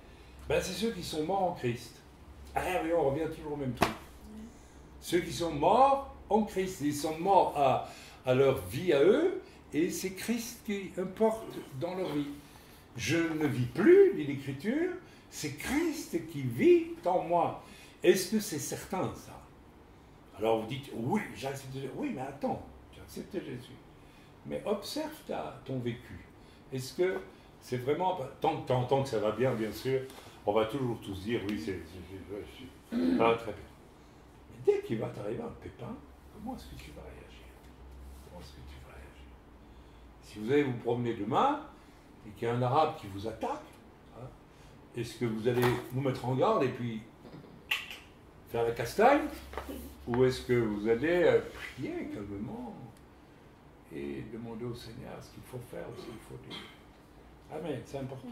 ben, c'est ceux qui sont morts en Christ. Ah oui, on revient toujours au même truc. Ceux qui sont morts en Christ, ils sont morts à leur vie à eux, et c'est Christ qui importe dans leur vie. Je ne vis plus, dit l'Écriture, c'est Christ qui vit en moi. Est-ce que c'est certain, ça? Alors vous dites, oui, j'ai accepté Jésus. Oui, mais attends, tu as accepté Jésus. mais observe ton vécu. Est-ce que c'est vraiment... Tant que ça va bien, bien sûr, on va toujours tous dire, oui, ça va très bien. Mais dès qu'il va t'arriver un pépin, comment est-ce que tu vas réagir? Comment est-ce que tu vas réagir? Si vous allez vous promener demain, et qu'il y a un arabe qui vous attaque, hein, est-ce que vous allez vous mettre en garde et puis faire la castagne? Ou est-ce que vous allez prier calmement et demander au Seigneur ce qu'il faut faire ou ce qu'il faut dire? Amen, c'est important.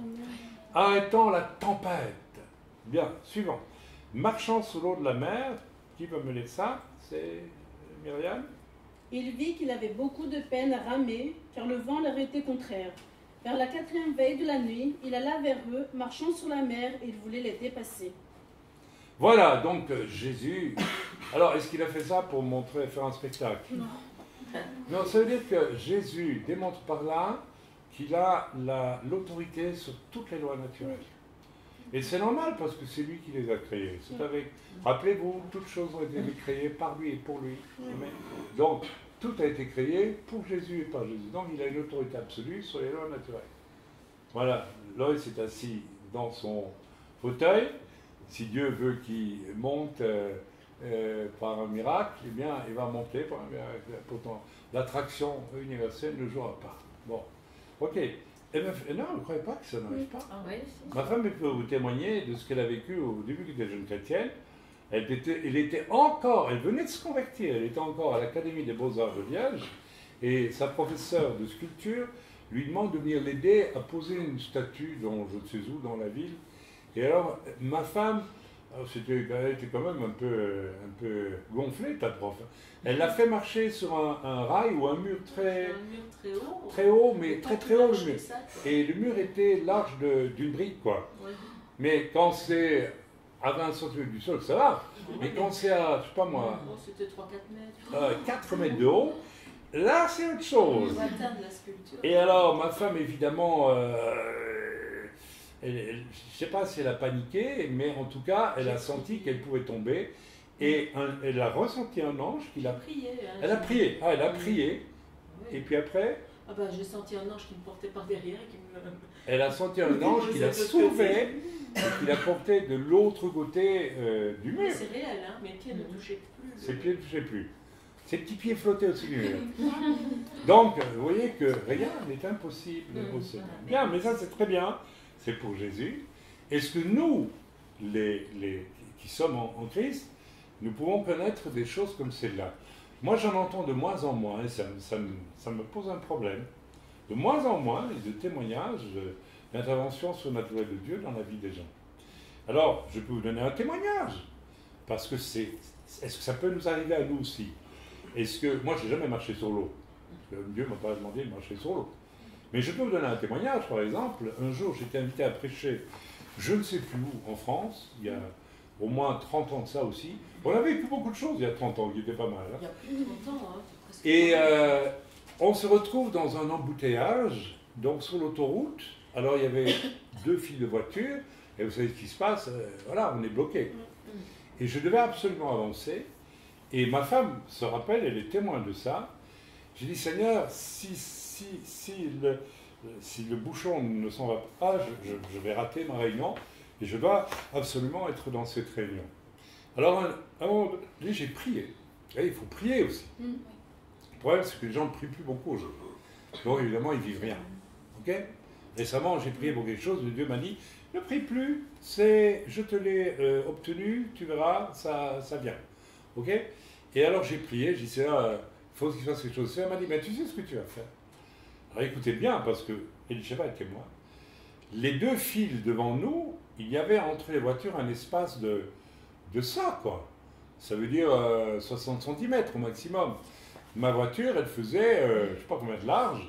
Arrêtons la tempête. Bien, suivant. Marchant sous l'eau de la mer, qui va me lire ça? C'est Myriam? Il vit qu'il avait beaucoup de peine à ramer, car le vent leur était contraire. Vers la 4e veille de la nuit, il alla vers eux, marchant sur la mer, et il voulait les dépasser. Voilà, donc Jésus... Alors, est-ce qu'il a fait ça pour faire un spectacle? Non. Non, ça veut dire que Jésus démontre par là qu'il a l'autorité sur toutes les lois naturelles. Et c'est normal parce que c'est lui qui les a créées. C'est avec... Rappelez-vous, toutes choses ont été créées par lui et pour lui. Amen. Donc, tout a été créé pour Jésus et par Jésus. Donc, il a une autorité absolue sur les lois naturelles. Voilà, Loïs est assis dans son fauteuil. Si Dieu veut qu'il monte par un miracle, eh bien, il va monter par un miracle. Pourtant, l'attraction universelle ne jouera pas. Bon, ok. Non, je ne croyais pas que ça n'arrive pas. Ah, ouais, si. Ma femme peut vous témoigner de ce qu'elle a vécu au début qu'elle était jeune chrétienne. Elle venait de se convertir, elle était encore à l'Académie des Beaux-Arts de Liège, et sa professeure de sculpture lui demande de venir l'aider à poser une statue dans je ne sais où, dans la ville. Et alors, ma femme, elle était quand même un peu gonflée, ta prof. Elle l'a fait marcher sur un rail ou un mur très haut. Très haut, mais très haut le mur. Et le mur était large d'une brique, quoi. Ouais. Mais quand c'est à 20 cm du sol, ça va. Mais quand c'est à, je sais pas moi, c'était 3-4 mètres. 4 mètres de haut, là c'est autre chose. Et alors, ma femme, évidemment, je ne sais pas si elle a paniqué, mais en tout cas, elle a senti qu'elle pouvait tomber. Et elle a ressenti un ange qui l'a prié. Elle a prié. Ah, elle a prié. Oui. Et puis après. Ah ben, j'ai senti un ange qui me portait par derrière et qui me. Elle a senti un ange qui la sauvait et qui la portait de l'autre côté du mur. C'est réel, hein, mes pieds ne touchaient plus. Ses pieds ne touchaient plus. Ses petits pieds flottaient au-dessus du mur. Donc, vous voyez que rien n'est impossible au Seigneur. Bien, mais ça c'est très bien. C'est pour Jésus. Est-ce que nous, qui sommes en Christ, nous pouvons connaître des choses comme celle-là? Moi, j'en entends de moins en moins, et ça me pose un problème. De moins en moins, et de témoignages d'intervention surnaturelle de Dieu dans la vie des gens. Alors, je peux vous donner un témoignage, parce que est-ce que ça peut nous arriver à nous aussi? Est-ce que, moi, je n'ai jamais marché sur l'eau. Dieu ne m'a pas demandé de marcher sur l'eau. Mais je peux vous donner un témoignage, par exemple. Un jour, j'étais invité à prêcher, je ne sais plus où, en France, il y a au moins 30 ans de ça aussi. On a vécu beaucoup de choses il y a 30 ans, qui étaient pas mal. Hein. Il y a plus de 30 ans, hein. Et on se retrouve dans un embouteillage, donc sur l'autoroute. Alors il y avait 2 files de voitures, et vous savez ce qui se passe, voilà, on est bloqué. Et je devais absolument avancer. Et ma femme se rappelle, elle est témoin de ça. J'ai dit, Seigneur, si le bouchon ne s'en va pas, je vais rater ma réunion. Et je dois absolument être dans cette réunion. Alors, à un moment donné, j'ai prié. Et il faut prier aussi. Le problème, c'est que les gens ne prient plus beaucoup aujourd'hui. Donc, évidemment, ils ne vivent rien. Ok? Récemment, j'ai prié pour quelque chose, et Dieu m'a dit, ne prie plus, je te l'ai obtenu, tu verras, ça vient. Ok? Et alors, j'ai prié, j'ai dit, il faut qu'il fasse quelque chose. Elle m'a dit, mais tu sais ce que tu vas faire? Alors, écoutez bien, parce que Elisha était témoin. Les 2 files devant nous, il y avait entre les voitures un espace de ça, quoi. Ça veut dire 60 cm au maximum. Ma voiture, elle faisait, je ne sais pas combien de large.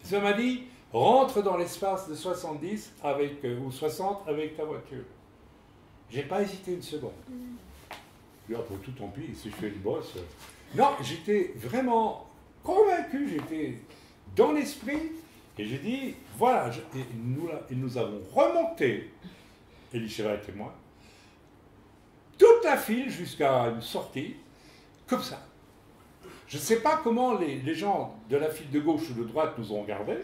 Ça m'a dit, rentre dans l'espace de 70 ou 60 avec ta voiture. J'ai pas hésité une seconde. Puis après tout, tant pis, si je fais une bosse. Non, j'étais vraiment convaincu, j'étais dans l'esprit. Et j'ai dit, voilà, et nous avons remonté, Elisha et moi, toute la file jusqu'à une sortie, comme ça. Je ne sais pas comment les gens de la file de gauche ou de droite nous ont regardés,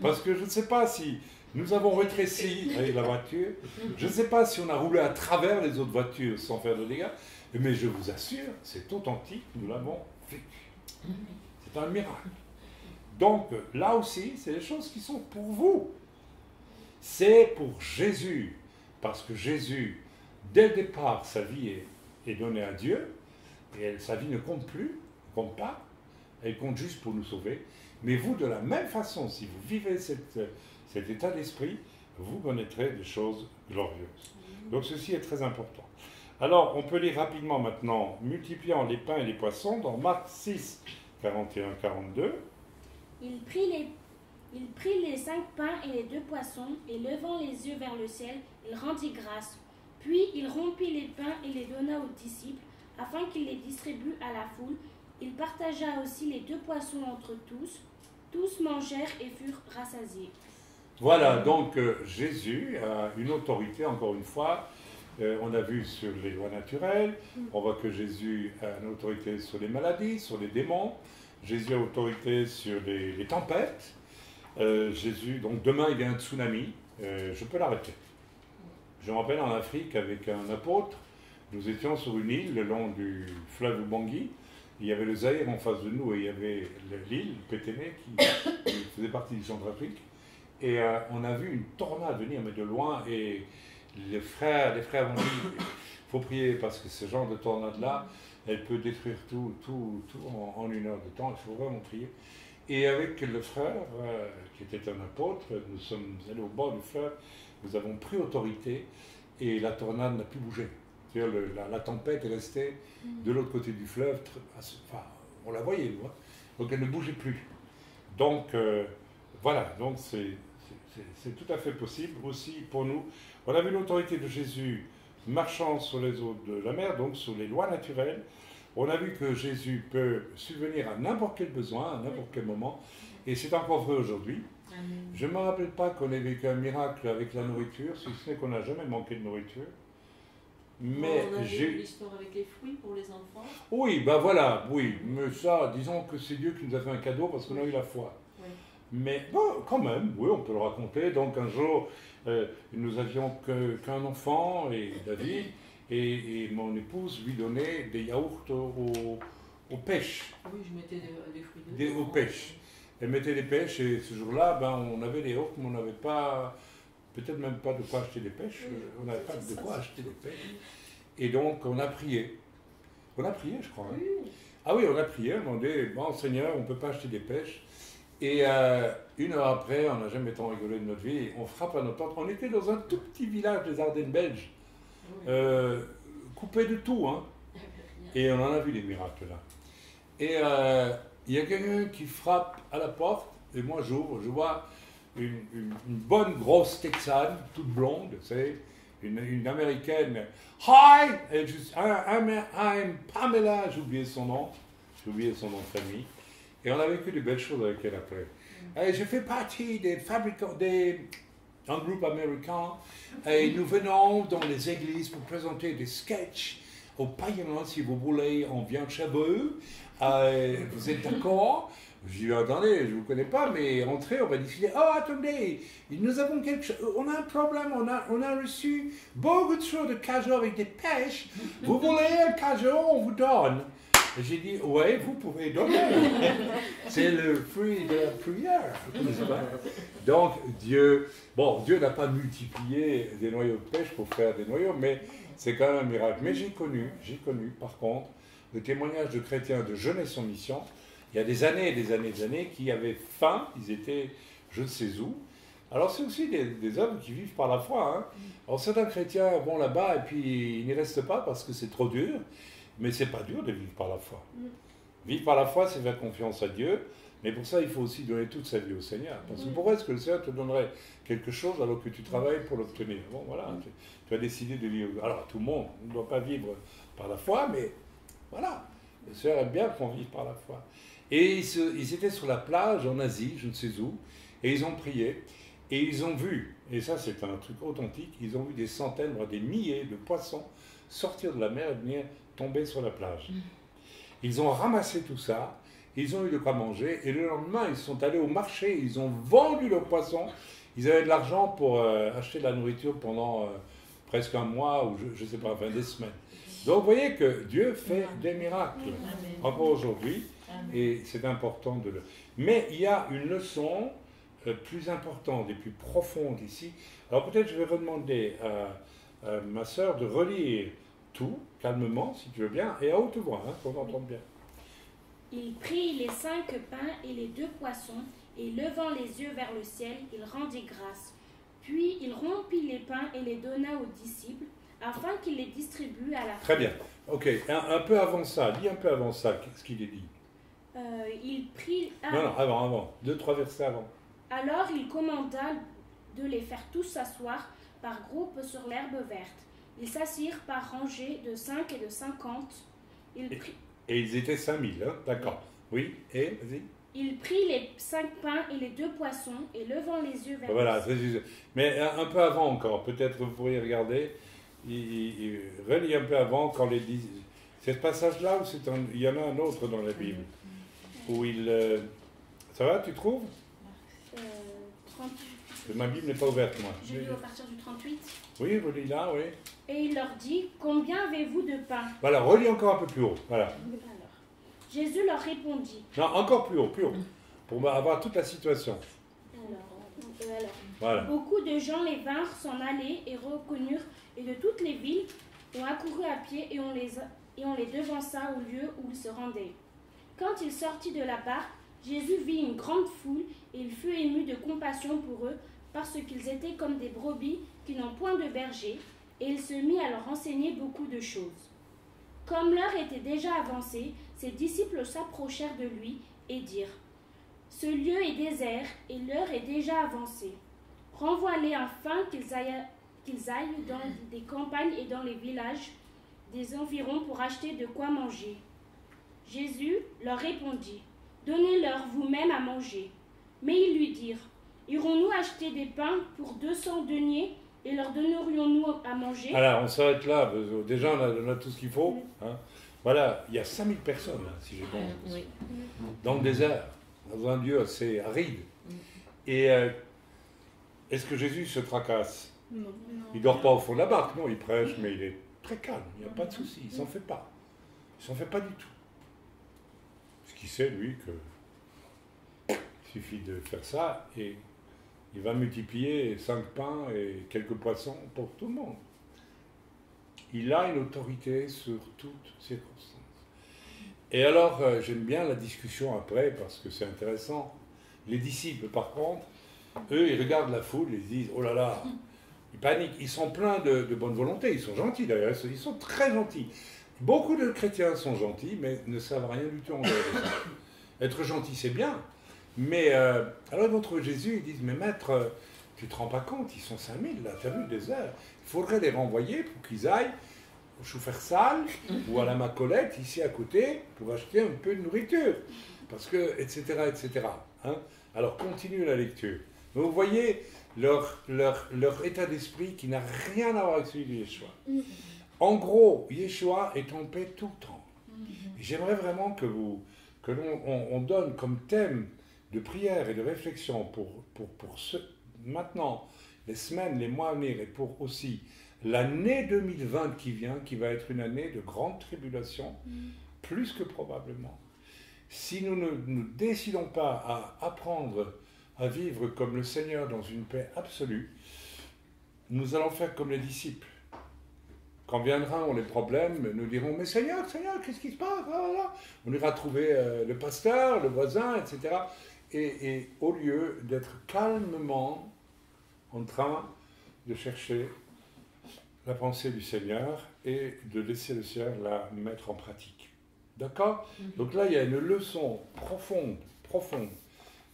parce que je ne sais pas si nous avons rétréci avec la voiture, je ne sais pas si on a roulé à travers les autres voitures sans faire de dégâts, mais je vous assure, c'est authentique, nous l'avons vécu. C'est un miracle. Donc là aussi, c'est des choses qui sont pour vous. C'est pour Jésus, parce que Jésus, dès le départ, sa vie est donnée à Dieu, et sa vie ne compte plus, ne compte pas, elle compte juste pour nous sauver. Mais vous, de la même façon, si vous vivez cet état d'esprit, vous connaîtrez des choses glorieuses. Donc ceci est très important. Alors, on peut lire rapidement maintenant, multipliant les pains et les poissons, dans Marc 6, 41-42. Il prit les 5 pains et les 2 poissons, et levant les yeux vers le ciel, il rendit grâce. Puis il rompit les pains et les donna aux disciples, afin qu'ils les distribuent à la foule. Il partagea aussi les 2 poissons entre tous. Tous mangèrent et furent rassasiés. Voilà, donc Jésus a une autorité, encore une fois. On a vu sur les lois naturelles, on voit que Jésus a une autorité sur les maladies, sur les démons. Jésus a autorité sur les tempêtes. Jésus, donc demain il y a un tsunami, je peux l'arrêter. Je me rappelle en Afrique avec un apôtre, nous étions sur une île le long du fleuve Ubangui. Il y avait le Zaïre en face de nous et il y avait l'île, Péténé, qui faisait partie du Centrafrique. Et on a vu une tornade venir, mais de loin, et les frères m'ont dit, il faut prier parce que ce genre de tornade-là, elle peut détruire tout en 1 heure de temps, il faut vraiment prier. Et avec le frère, qui était un apôtre, nous sommes allés au bord du fleuve, nous avons pris autorité et la tornade n'a plus bougé. C'est-à-dire la tempête est restée de l'autre côté du fleuve, enfin, on la voyait, nous, hein, donc elle ne bougeait plus. Donc voilà, donc c'est tout à fait possible aussi pour nous. On a vu l'autorité de Jésus marchant sur les eaux de la mer, donc sur les lois naturelles. On a vu que Jésus peut subvenir à n'importe quel besoin, à n'importe quel moment, et c'est encore vrai aujourd'hui. Je ne me rappelle pas qu'on ait vécu un miracle avec la nourriture, si ce n'est qu'on n'a jamais manqué de nourriture. Mais on a vu l'histoire avec les fruits pour les enfants. Oui, ben voilà, oui, mais ça, disons que c'est Dieu qui nous a fait un cadeau parce qu'on a eu la foi. Oui. Mais bon, quand même, oui, on peut le raconter. Donc un jour, nous avions qu'un enfant, et David, et mon épouse lui donnait des yaourts aux pêches. Oui, je mettais des fruits dedans. Aux pêches. Elle mettait des pêches et ce jour-là, ben, on avait des yaourts, mais on n'avait pas, peut-être même pas de quoi acheter des pêches. On n'avait pas de quoi acheter des pêches. Et donc on a prié. On a prié, je crois. Hein. Oui. Ah oui, on a prié, on a dit, bon Seigneur, on ne peut pas acheter des pêches. Et 1 heure après, on n'a jamais tant rigolé de notre vie, on frappe à notre porte. On était dans un tout petit village des Ardennes belges, coupé de tout, hein. Et on en a vu des miracles là. Et il y a quelqu'un qui frappe à la porte, et moi j'ouvre, je vois une bonne grosse Texane, toute blonde, tu sais, une américaine. Hi! Et I'm Pamela, j'ai oublié son nom de famille. Et on a vécu de belles choses avec elle après. Et je fais partie des fabricants, d'un groupe américain, et nous venons dans les églises pour présenter des sketchs aux païens, si vous voulez, on vient chez vous. Vous êtes d'accord? Je dis, attendez, je ne vous connais pas, mais entrez, on va discuter. Oh, attendez, nous avons quelque chose, on a un problème, on a reçu beaucoup de choses de cajot avec des pêches. Vous voulez un cajot, on vous donne. J'ai dit, oui, vous pouvez donner. C'est le fruit de la prière, n'est-ce pas? Donc, Dieu n'a pas multiplié des noyaux de pêche pour faire des noyaux, mais c'est quand même un miracle. Mais j'ai connu, par contre, le témoignage de chrétiens de Jeunesse en Mission, il y a des années et des années et des années, qui avaient faim, ils étaient je ne sais où. Alors, c'est aussi des hommes qui vivent par la foi. Hein. Alors, certains chrétiens vont là-bas et puis ils n'y restent pas parce que c'est trop dur. Mais c'est pas dur de vivre par la foi. Vivre par la foi, c'est faire confiance à Dieu. Mais pour ça, il faut aussi donner toute sa vie au Seigneur. Parce que pourquoi est-ce que le Seigneur te donnerait quelque chose alors que tu travailles pour l'obtenir? Bon, voilà, tu as décidé de vivre. Alors, tout le monde ne doit pas vivre par la foi, mais voilà. Le Seigneur aime bien qu'on vive par la foi. Et ils étaient sur la plage en Asie, je ne sais où, et ils ont prié. Et ils ont vu, et ça c'est un truc authentique, ils ont vu des centaines, voire des milliers de poissons sortir de la mer et venir tomber sur la plage. Ils ont ramassé tout ça, ils ont eu de quoi manger, et le lendemain, ils sont allés au marché, ils ont vendu le poisson, ils avaient de l'argent pour acheter de la nourriture pendant presque un mois, ou je ne sais pas, enfin des semaines. Donc vous voyez que Dieu fait des miracles, encore aujourd'hui, et c'est important de le... Mais il y a une leçon plus importante et plus profonde ici. Alors peut-être je vais redemander à ma sœur de relire tout, calmement, si tu veux bien, et à haute voix, hein, qu'on entende bien. Il prit les 5 pains et les 2 poissons, et levant les yeux vers le ciel, il rendit grâce. Puis il rompit les pains et les donna aux disciples, afin qu'ils les distribuent à la foule. Très bien. Ok, un peu avant ça, lis un peu avant ça, ce qu'il est dit. Il prit... Non, avant. 2-3 versets avant. Alors il commanda de les faire tous s'asseoir par groupes sur l'herbe verte. Ils s'assirent par rangées de 5 et de 50. Et ils étaient 5000, hein, d'accord. Oui, et vas-y. Il prit les 5 pains et les 2 poissons, et levant les yeux vers Voilà, le ciel. mais un peu avant encore, peut-être vous pourriez regarder, il relit un peu avant, quand les dix... C'est ce passage-là ou il y en a un autre dans la Bible où il... Ça va, tu trouves 38. Ma Bible n'est pas ouverte, moi. Je lis à partir du 38. Oui, relis là, oui. Et il leur dit, combien avez-vous de pain? Voilà, relis encore un peu plus haut, voilà. Alors, Jésus leur répondit. Non, encore plus haut, pour avoir toute la situation. Alors, Voilà. beaucoup de gens les vinrent s'en aller et reconnurent, et de toutes les villes ont accouru à pied et on les devança au lieu où ils se rendaient. Quand il sortit de la barque, Jésus vit une grande foule et il fut ému de compassion pour eux parce qu'ils étaient comme des brebis qui n'ont point de berger, et il se mit à leur enseigner beaucoup de choses. Comme l'heure était déjà avancée, ses disciples s'approchèrent de lui et dirent : ce lieu est désert et l'heure est déjà avancée. Renvoie-les afin qu'ils aillent dans des campagnes et dans les villages des environs pour acheter de quoi manger. Jésus leur répondit : donnez-leur vous-même à manger. Mais ils lui dirent : irons-nous acheter des pains pour 200 deniers et leur donnerions-nous à manger ? Alors, on s'arrête là. Déjà, on a tout ce qu'il faut. Hein. Voilà, il y a 5000 personnes, hein, si j'ai compris, dans le désert, dans un lieu assez aride. Et est-ce que Jésus se tracasse? Non. Il ne dort pas au fond de la barque, non, il prêche, mais il est très calme, il n'y a pas de souci, il ne s'en fait pas. Il ne s'en fait pas du tout. Ce qu'il sait, lui, il suffit de faire ça et il va multiplier 5 pains et quelques poissons pour tout le monde. Il a une autorité sur toutes circonstances. Et alors, j'aime bien la discussion après parce que c'est intéressant. Les disciples, par contre, eux, ils regardent la foule et ils disent : oh là là, ils paniquent. Ils sont pleins de bonne volonté, ils sont gentils d'ailleurs, ils sont très gentils. Beaucoup de chrétiens sont gentils, mais ne savent rien du tout en dehors de ça. Être gentil, c'est bien. Mais alors ils vont trouver Jésus, ils disent : mais maître, tu ne te rends pas compte, ils sont 5000 là, tu as vu le désert. Il faudrait les renvoyer pour qu'ils aillent au chou-fer-sale ou à la Macolette, ici à côté, pour acheter un peu de nourriture. Parce que, etc., etc. Hein. Alors continue la lecture. Donc, vous voyez leur état d'esprit qui n'a rien à voir avec celui de Yeshua. En gros, Yeshua est en paix tout le temps. Et j'aimerais vraiment que l'on donne comme thème de prière et de réflexion pour maintenant, les semaines, les mois à venir, et pour aussi l'année 2020 qui vient, qui va être une année de grande tribulation, plus que probablement. Si nous ne nous décidons pas à apprendre à vivre comme le Seigneur dans une paix absolue, nous allons faire comme les disciples. Quand viendront les problèmes, nous dirons : mais Seigneur, qu'est-ce qui se passe ? On ira trouver le pasteur, le voisin, etc. Et au lieu d'être calmement en train de chercher la pensée du Seigneur et de laisser le Seigneur la mettre en pratique. D'accord ? Donc là, il y a une leçon profonde,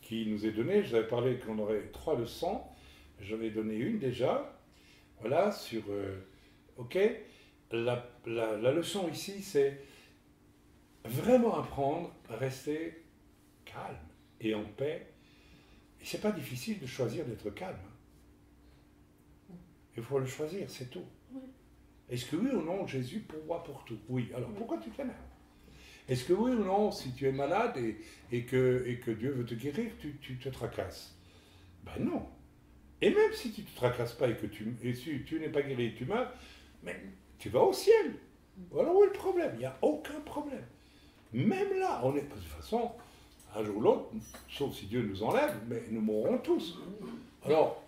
qui nous est donnée. J'avais parlé qu'on aurait 3 leçons. J'en ai donné une déjà. Voilà, sur... ok ? La leçon ici, c'est vraiment apprendre à rester calme et en paix. Et c'est pas difficile de choisir d'être calme. Il faut le choisir, c'est tout. Est-ce que oui ou non, Jésus pourvoit pour tout ? Oui. Alors pourquoi tu t'énerves ? Est-ce que oui ou non, si tu es malade et que Dieu veut te guérir, tu te tracasses? Ben non. Et même si tu ne te tracasses pas et si tu n'es pas guéri et tu meurs, mais tu vas au ciel. Alors où est le problème? Il n'y a aucun problème. Même là, on est de toute façon, un jour ou l'autre, sauf si Dieu nous enlève, mais nous mourrons tous. Alors,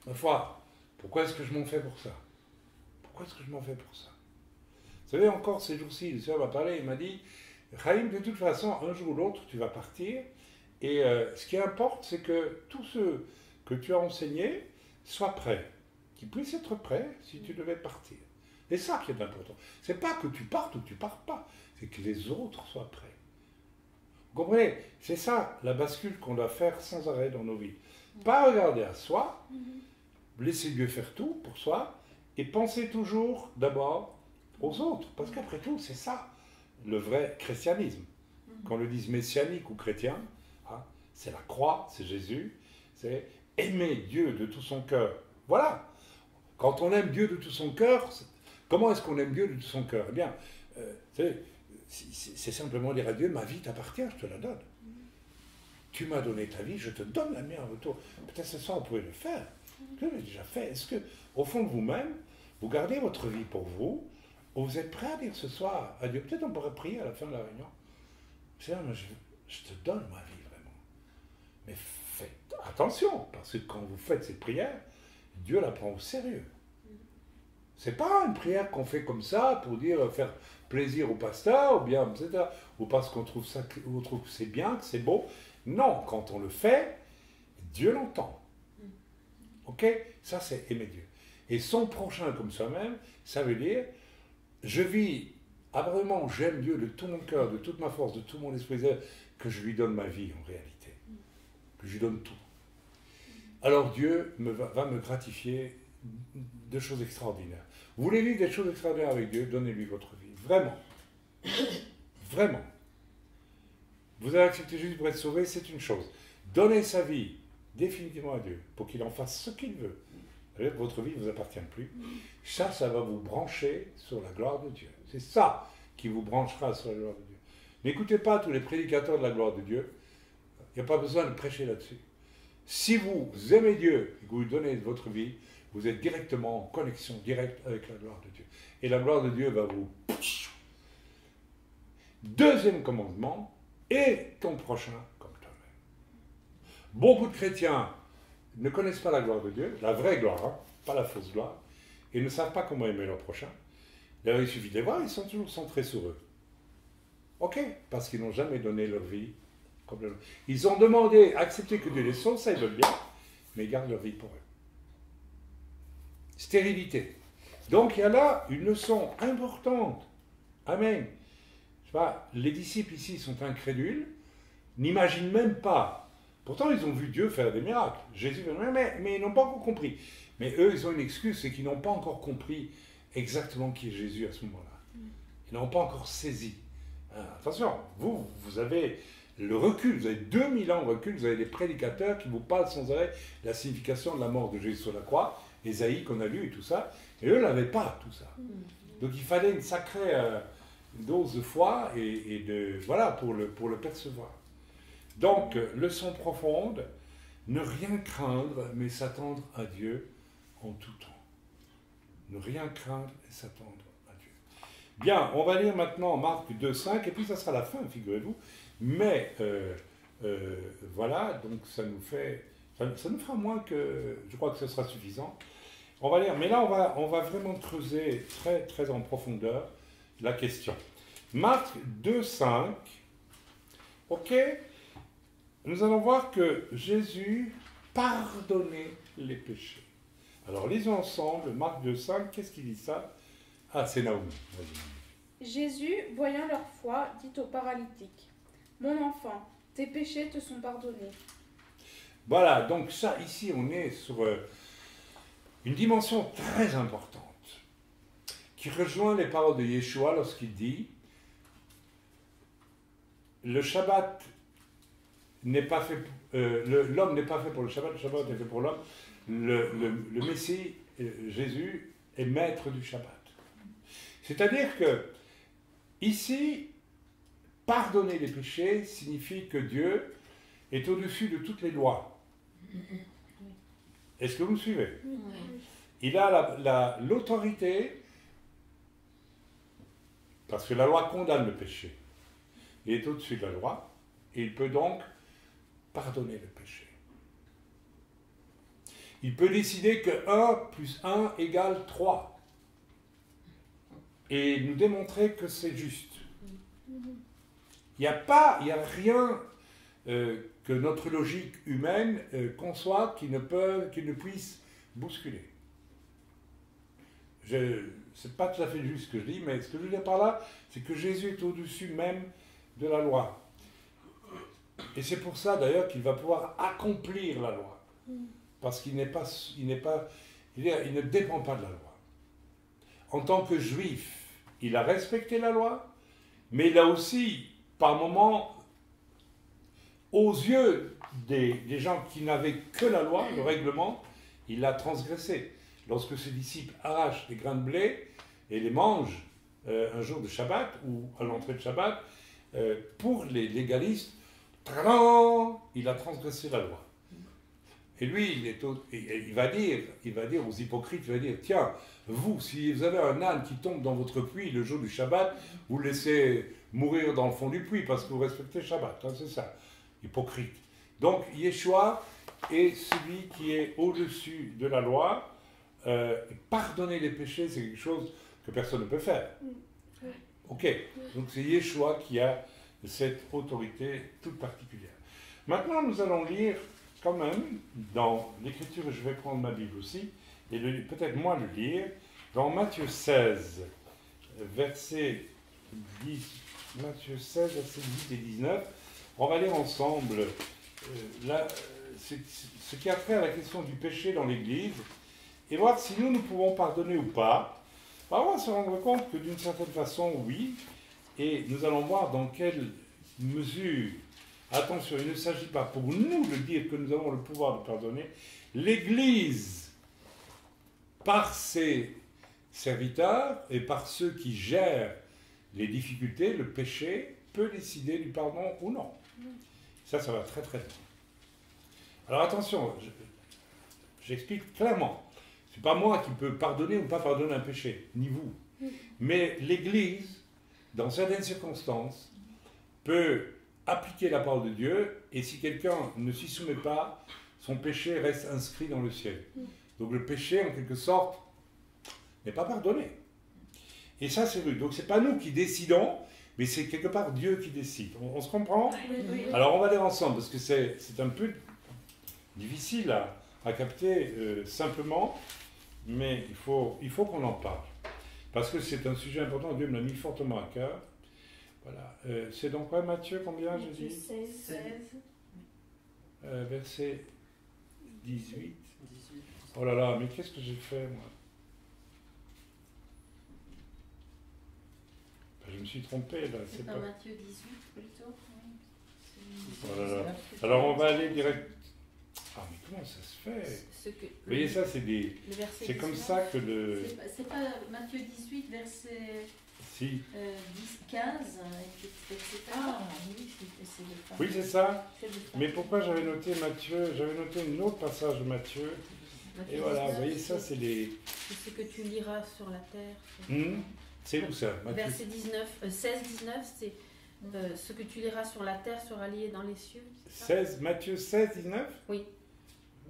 ma foi, pourquoi est-ce que je m'en fais pour ça? Pourquoi est-ce que je m'en fais pour ça? Vous savez, encore ces jours-ci, le Seigneur m'a parlé, il m'a dit, Chaim, de toute façon, un jour ou l'autre, tu vas partir, et ce qui importe, c'est que tous ceux que tu as enseignés soient prêts, qu'ils puissent être prêts si tu devais partir. C'est ça qui est important. C'est pas que tu partes ou que tu partes pas, c'est que les autres soient prêts. Vous comprenez? C'est ça la bascule qu'on doit faire sans arrêt dans nos vies. Pas regarder à soi, laisser Dieu faire tout pour soi, et penser toujours d'abord aux autres. Parce qu'après tout, c'est ça le vrai christianisme. Qu'on le dise messianique ou chrétien, hein, c'est la croix, c'est Jésus, c'est aimer Dieu de tout son cœur. Voilà. Quand on aime Dieu de tout son cœur, comment est-ce qu'on aime Dieu de tout son cœur? Eh bien, c'est simplement dire à Dieu, ma vie t'appartient, je te la donne. Tu m'as donné ta vie, je te donne la mienne en retour. Peut-être ce soir, vous pouvez le faire. Je l'ai déjà fait. Est-ce que, au fond de vous-même, vous gardez votre vie pour vous, ou vous êtes prêt à dire ce soir à Dieu? Peut-être on pourrait prier à la fin de la réunion. Seigneur, je te donne ma vie, vraiment. Mais faites attention, parce que quand vous faites cette prière, Dieu la prend au sérieux. C'est pas une prière qu'on fait comme ça pour dire faire plaisir au pasteur, ou bien, etc., ou parce qu'on trouve ça, ou on trouve que c'est bien, que c'est beau. Non, quand on le fait, Dieu l'entend. Ok? Ça, c'est aimer Dieu. Et son prochain comme soi-même, ça veut dire, je vis, vraiment, j'aime Dieu de tout mon cœur, de toute ma force, de tout mon esprit, que je lui donne ma vie en réalité. Que je lui donne tout. Alors Dieu va me gratifier de choses extraordinaires. Vous voulez vivre des choses extraordinaires avec Dieu, donnez-lui votre vie. Vraiment. Vraiment. Vous avez accepté Jésus pour être sauvé, c'est une chose. Donnez sa vie définitivement à Dieu pour qu'il en fasse ce qu'il veut. C'est-à-dire que votre vie ne vous appartient plus. Ça va vous brancher sur la gloire de Dieu. C'est ça qui vous branchera sur la gloire de Dieu. N'écoutez pas tous les prédicateurs de la gloire de Dieu. Il n'y a pas besoin de prêcher là-dessus. Si vous aimez Dieu et que vous lui donnez votre vie, vous êtes directement en connexion directe avec la gloire de Dieu. Et la gloire de Dieu va vous... Deuxième commandement, et ton prochain comme toi-même. Beaucoup de chrétiens ne connaissent pas la gloire de Dieu, la vraie gloire, hein, pas la fausse gloire, et ne savent pas comment aimer leur prochain. D'ailleurs, il suffit de les voir, ils sont toujours centrés sur eux. Ok, parce qu'ils n'ont jamais donné leur vie complètement. Ils ont demandé, accepté que Dieu les sauve, ça ils veulent bien, mais ils gardent leur vie pour eux. Stérilité. Donc il y a là une leçon importante. Amen. Je sais pas, les disciples ici sont incrédules, n'imaginent même pas. Pourtant, ils ont vu Dieu faire des miracles. Jésus, mais ils n'ont pas encore compris. Mais eux, ils ont une excuse, c'est qu'ils n'ont pas encore compris exactement qui est Jésus à ce moment-là. Ils n'ont pas encore saisi. Attention, vous avez le recul, vous avez 2000 ans de recul, vous avez des prédicateurs qui vous parlent sans arrêt de la signification de la mort de Jésus sur la croix, Ésaïe qu'on a lu et tout ça, et eux n'avaient pas tout ça. Donc il fallait une sacrée dose de foi et de voilà pour le percevoir. Donc, leçon profonde, ne rien craindre, mais s'attendre à Dieu en tout temps. Ne rien craindre et s'attendre à Dieu. Bien, on va lire maintenant Marc 2,5, et puis ça sera la fin, figurez-vous. Mais, voilà, donc ça nous fera moins que, je crois que ce sera suffisant. On va lire, mais là, on va vraiment creuser très, très en profondeur la question. Marc 2,5, ok? Nous allons voir que Jésus pardonnait les péchés. Alors, lisons ensemble Marc 2,5. Qu'est-ce qu'il dit ça? Ah, c'est Naomi. Vas-y. Jésus, voyant leur foi, dit au paralytique, « Mon enfant, tes péchés te sont pardonnés. » Voilà, donc ça, ici, on est sur une dimension très importante qui rejoint les paroles de Yeshua lorsqu'il dit « Le Shabbat n'est pas fait, l'homme n'est pas fait pour le Shabbat est fait pour l'homme. Le Messie, Jésus, est maître du Shabbat. » C'est-à-dire que, ici, pardonner les péchés signifie que Dieu est au-dessus de toutes les lois. Est-ce que vous me suivez? Il a l'autorité, parce que la loi condamne le péché. Il est au-dessus de la loi, et il peut donc pardonner le péché. Il peut décider que 1 plus 1 égale 3, et nous démontrer que c'est juste. Il n'y a rien que notre logique humaine conçoit qui ne puisse bousculer. C'est pas tout à fait juste ce que je dis, mais ce que je veux dire par là, c'est que Jésus est au-dessus même de la loi. Et c'est pour ça d'ailleurs qu'il va pouvoir accomplir la loi. Parce qu'il ne dépend pas de la loi. En tant que juif, il a respecté la loi, mais il a aussi, par moments, aux yeux des gens qui n'avaient que la loi, le règlement, il l'a transgressé. Lorsque ses disciples arrachent des grains de blé et les mangent un jour de Shabbat ou à l'entrée de Shabbat, pour les légalistes, il a transgressé la loi. Et lui, il va dire aux hypocrites, il va dire, tiens, vous, si vous avez un âne qui tombe dans votre puits le jour du Shabbat, vous le laissez mourir dans le fond du puits parce que vous respectez Shabbat. Hein, c'est ça, hypocrite. Donc, Yeshua est celui qui est au-dessus de la loi. Pardonner les péchés, c'est quelque chose que personne ne peut faire. Ok, donc c'est Yeshua qui a cette autorité toute particulière. Maintenant, nous allons lire quand même dans l'Écriture, et je vais prendre ma Bible aussi, et peut-être moi le lire, dans Matthieu 16, versets 10, Matthieu 16, versets 10 et 19. On va lire ensemble ce qui a trait à la question du péché dans l'Église, et voir si nous pouvons pardonner ou pas. On va se rendre compte que d'une certaine façon, oui, et nous allons voir dans quelle mesure. Attention, il ne s'agit pas pour nous de dire que nous avons le pouvoir de pardonner. L'Église, par ses serviteurs et par ceux qui gèrent les difficultés, le péché, peut décider du pardon ou non. Ça va très très loin. Alors attention, j'explique clairement. Ce n'est pas moi qui peux pardonner ou pas pardonner un péché, ni vous. Mais l'Église, dans certaines circonstances, peut appliquer la parole de Dieu, et si quelqu'un ne s'y soumet pas, son péché reste inscrit dans le ciel. Donc le péché, en quelque sorte, n'est pas pardonné. Et ça, c'est rude. Donc c'est pas nous qui décidons, mais c'est quelque part Dieu qui décide. On se comprend? Oui. Alors on va lire ensemble, parce que c'est un peu difficile à capter simplement, mais il faut qu'on en parle. Parce que c'est un sujet important, Dieu me l'a mis fortement à cœur. Voilà. C'est donc quoi, Matthieu, combien je dis? 16. Verset 18. Oh là là, mais qu'est-ce que j'ai fait, moi? Je me suis trompé, là. C'est pas Matthieu 18, plutôt? Oui. Oh là là. Alors, on va aller direct... Ah, mais comment ça se fait? Vous voyez, ça, c'est comme ça que le... C'est pas Matthieu 18, verset... Si. 10, 15, etc. Ah, oui, c'est le cas. Oui, c'est ça. Mais pourquoi j'avais noté Matthieu? J'avais noté un autre passage de Matthieu. Et voilà, 19, vous voyez, ça, c'est les... C'est ce que tu liras sur la terre. C'est où ça, Matthieu? Verset 16, 19, c'est ce que tu liras sur la terre sera lié dans les cieux. 16, Matthieu 16, 19? Oui.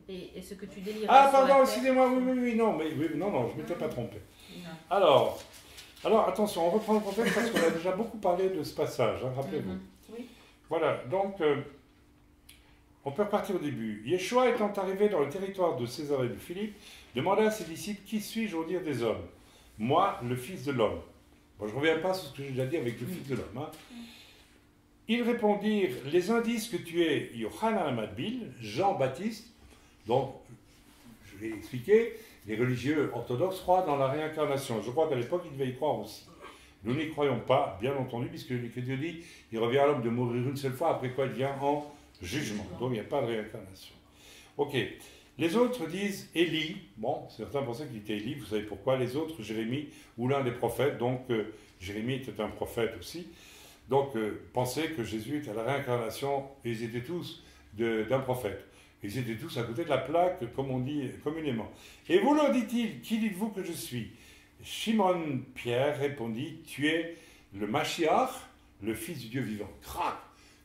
Et ce que tu déliras sur la terre... Ah, pardon, excusez-moi, oui, non, mais non, je ne m'étais pas trompé. Non. Alors, attention, on reprend le contexte parce qu'on a déjà beaucoup parlé de ce passage, hein, rappelez-vous. Oui. Voilà, donc, on peut repartir au début. Yeshua étant arrivé dans le territoire de Césarée de Philippe, demanda à ses disciples, « Qui suis-je au dire des hommes? Moi, le Fils de l'homme. » Bon, je ne reviens pas sur ce que j'ai déjà dit avec le Fils de l'homme. Hein. Ils répondirent, « Les uns disent que tu es Yohanan Amadbil, Jean-Baptiste. » Donc, je vais expliquer. Les religieux orthodoxes croient dans la réincarnation. Je crois qu'à l'époque, ils devaient y croire aussi. Nous n'y croyons pas, bien entendu, puisque Dieu dit il revient à l'homme de mourir une seule fois, après quoi il vient en jugement. Donc il n'y a pas de réincarnation. Ok. Les autres disent Élie. Bon, certains pensaient qu'il était Élie. Vous savez pourquoi? Les autres, Jérémie ou l'un des prophètes. Donc Jérémie était un prophète aussi. Donc, pensez que Jésus était à la réincarnation, et ils étaient tous d'un prophète. Ils étaient tous à côté de la plaque, comme on dit communément. Et vous leur dit-il, qui dites-vous que je suis? Simon Pierre répondit, tu es le Mashiach, le Fils du Dieu vivant. Crac!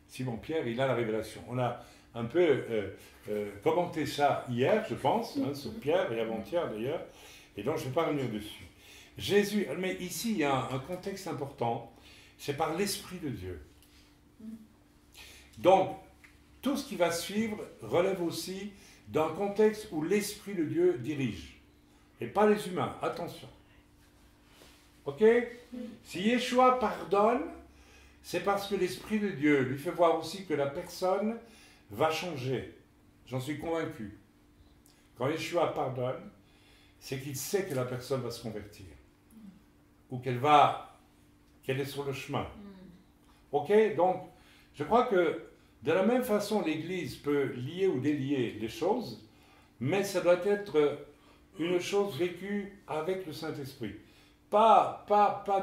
Simon Pierre, il a la révélation. On a un peu commenté ça hier, je pense, sur Pierre, et avant-hier d'ailleurs, et donc je ne vais pas revenir dessus. Jésus, mais ici il y a un contexte important, c'est par l'Esprit de Dieu. Donc, tout ce qui va suivre relève aussi d'un contexte où l'Esprit de Dieu dirige, et pas les humains, attention. Ok? Si Yeshua pardonne, c'est parce que l'Esprit de Dieu lui fait voir aussi que la personne va changer. J'en suis convaincu. Quand Yeshua pardonne, c'est qu'il sait que la personne va se convertir. Ou qu'elle est sur le chemin. Ok? Donc, je crois que de la même façon, l'Église peut lier ou délier les choses, mais ça doit être une chose vécue avec le Saint-Esprit. Pas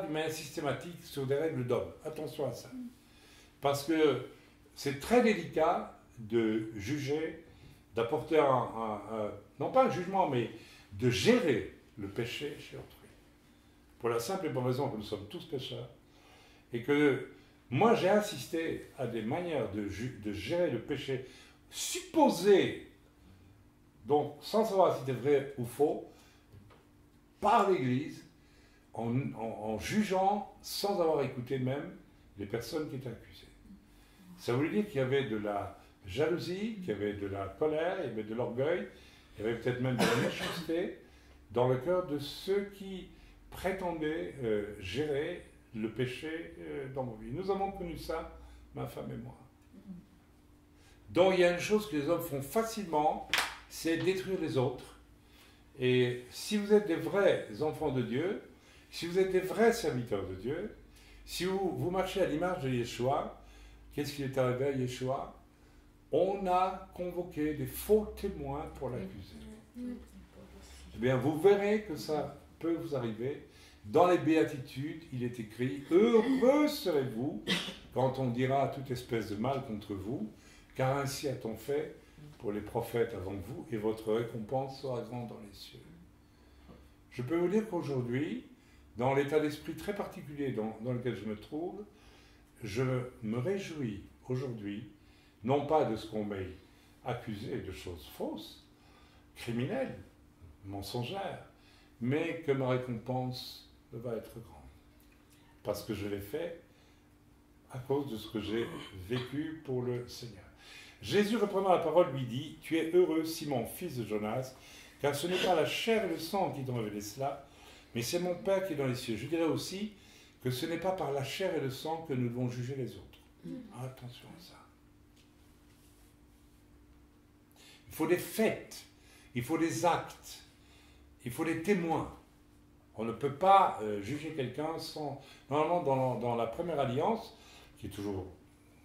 d'une manière systématique sur des règles d'homme. Attention à ça. Parce que c'est très délicat de juger, d'apporter non pas un jugement, mais de gérer le péché chez autrui. Pour la simple et bonne raison que nous sommes tous pécheurs. Et que moi j'ai assisté à des manières de gérer le péché supposé, donc sans savoir si c'était vrai ou faux, par l'Église, en jugeant sans avoir écouté même les personnes qui étaient accusées. Ça voulait dire qu'il y avait de la jalousie, qu'il y avait de la colère, il y avait de l'orgueil, il y avait peut-être même de la méchanceté dans le cœur de ceux qui prétendaient gérer le péché dans nos vies. Nous avons connu ça, ma femme et moi. Donc il y a une chose que les hommes font facilement, c'est détruire les autres. Et si vous êtes des vrais enfants de Dieu, si vous êtes des vrais serviteurs de Dieu, si vous marchez à l'image de Yeshua, qu'est-ce qui est arrivé à Yeshua? On a convoqué des faux témoins pour l'accuser. Eh bien, vous verrez que ça peut vous arriver. Dans les béatitudes, il est écrit « Heureux serez-vous quand on dira toute espèce de mal contre vous, car ainsi a-t-on fait pour les prophètes avant vous, et votre récompense sera grande dans les cieux. » Je peux vous dire qu'aujourd'hui, dans l'état d'esprit très particulier dans lequel je me trouve, je me réjouis aujourd'hui, non pas de ce qu'on m'ait accusé de choses fausses, criminelles, mensongères, mais que ma récompense va être grande. Parce que je l'ai fait à cause de ce que j'ai vécu pour le Seigneur. Jésus, reprenant la parole, lui dit « Tu es heureux, Simon, fils de Jonas, car ce n'est pas la chair et le sang qui t'ont révélé cela, mais c'est mon Père qui est dans les cieux. » Je dirais aussi que ce n'est pas par la chair et le sang que nous devons juger les autres. Attention à ça. Il faut des faits, il faut des actes, il faut des témoins. On ne peut pas juger quelqu'un sans... Normalement, dans la première alliance, qui est toujours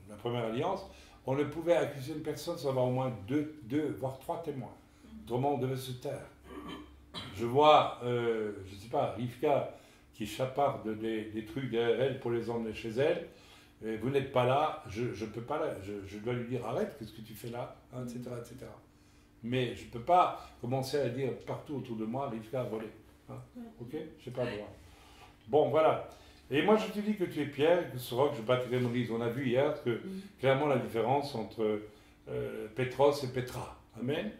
la première alliance, on ne pouvait accuser une personne sans avoir au moins deux, voire 3 témoins. Autrement, on devait se taire. Je vois, je ne sais pas, Rivka qui chaparde des trucs derrière elle pour les emmener chez elle. Et vous n'êtes pas là, je peux pas là, je dois lui dire arrête, qu'est-ce que tu fais là, hein, etc., etc. Mais je ne peux pas commencer à dire partout autour de moi, Rivka a volé. Hein, ok? Je n'ai pas le droit. Bon, voilà. Et moi, je te dis que tu es Pierre, et que ce roc, je bâtirai mon église. On a vu hier que, clairement la différence entre Pétros et Pétra. Amen.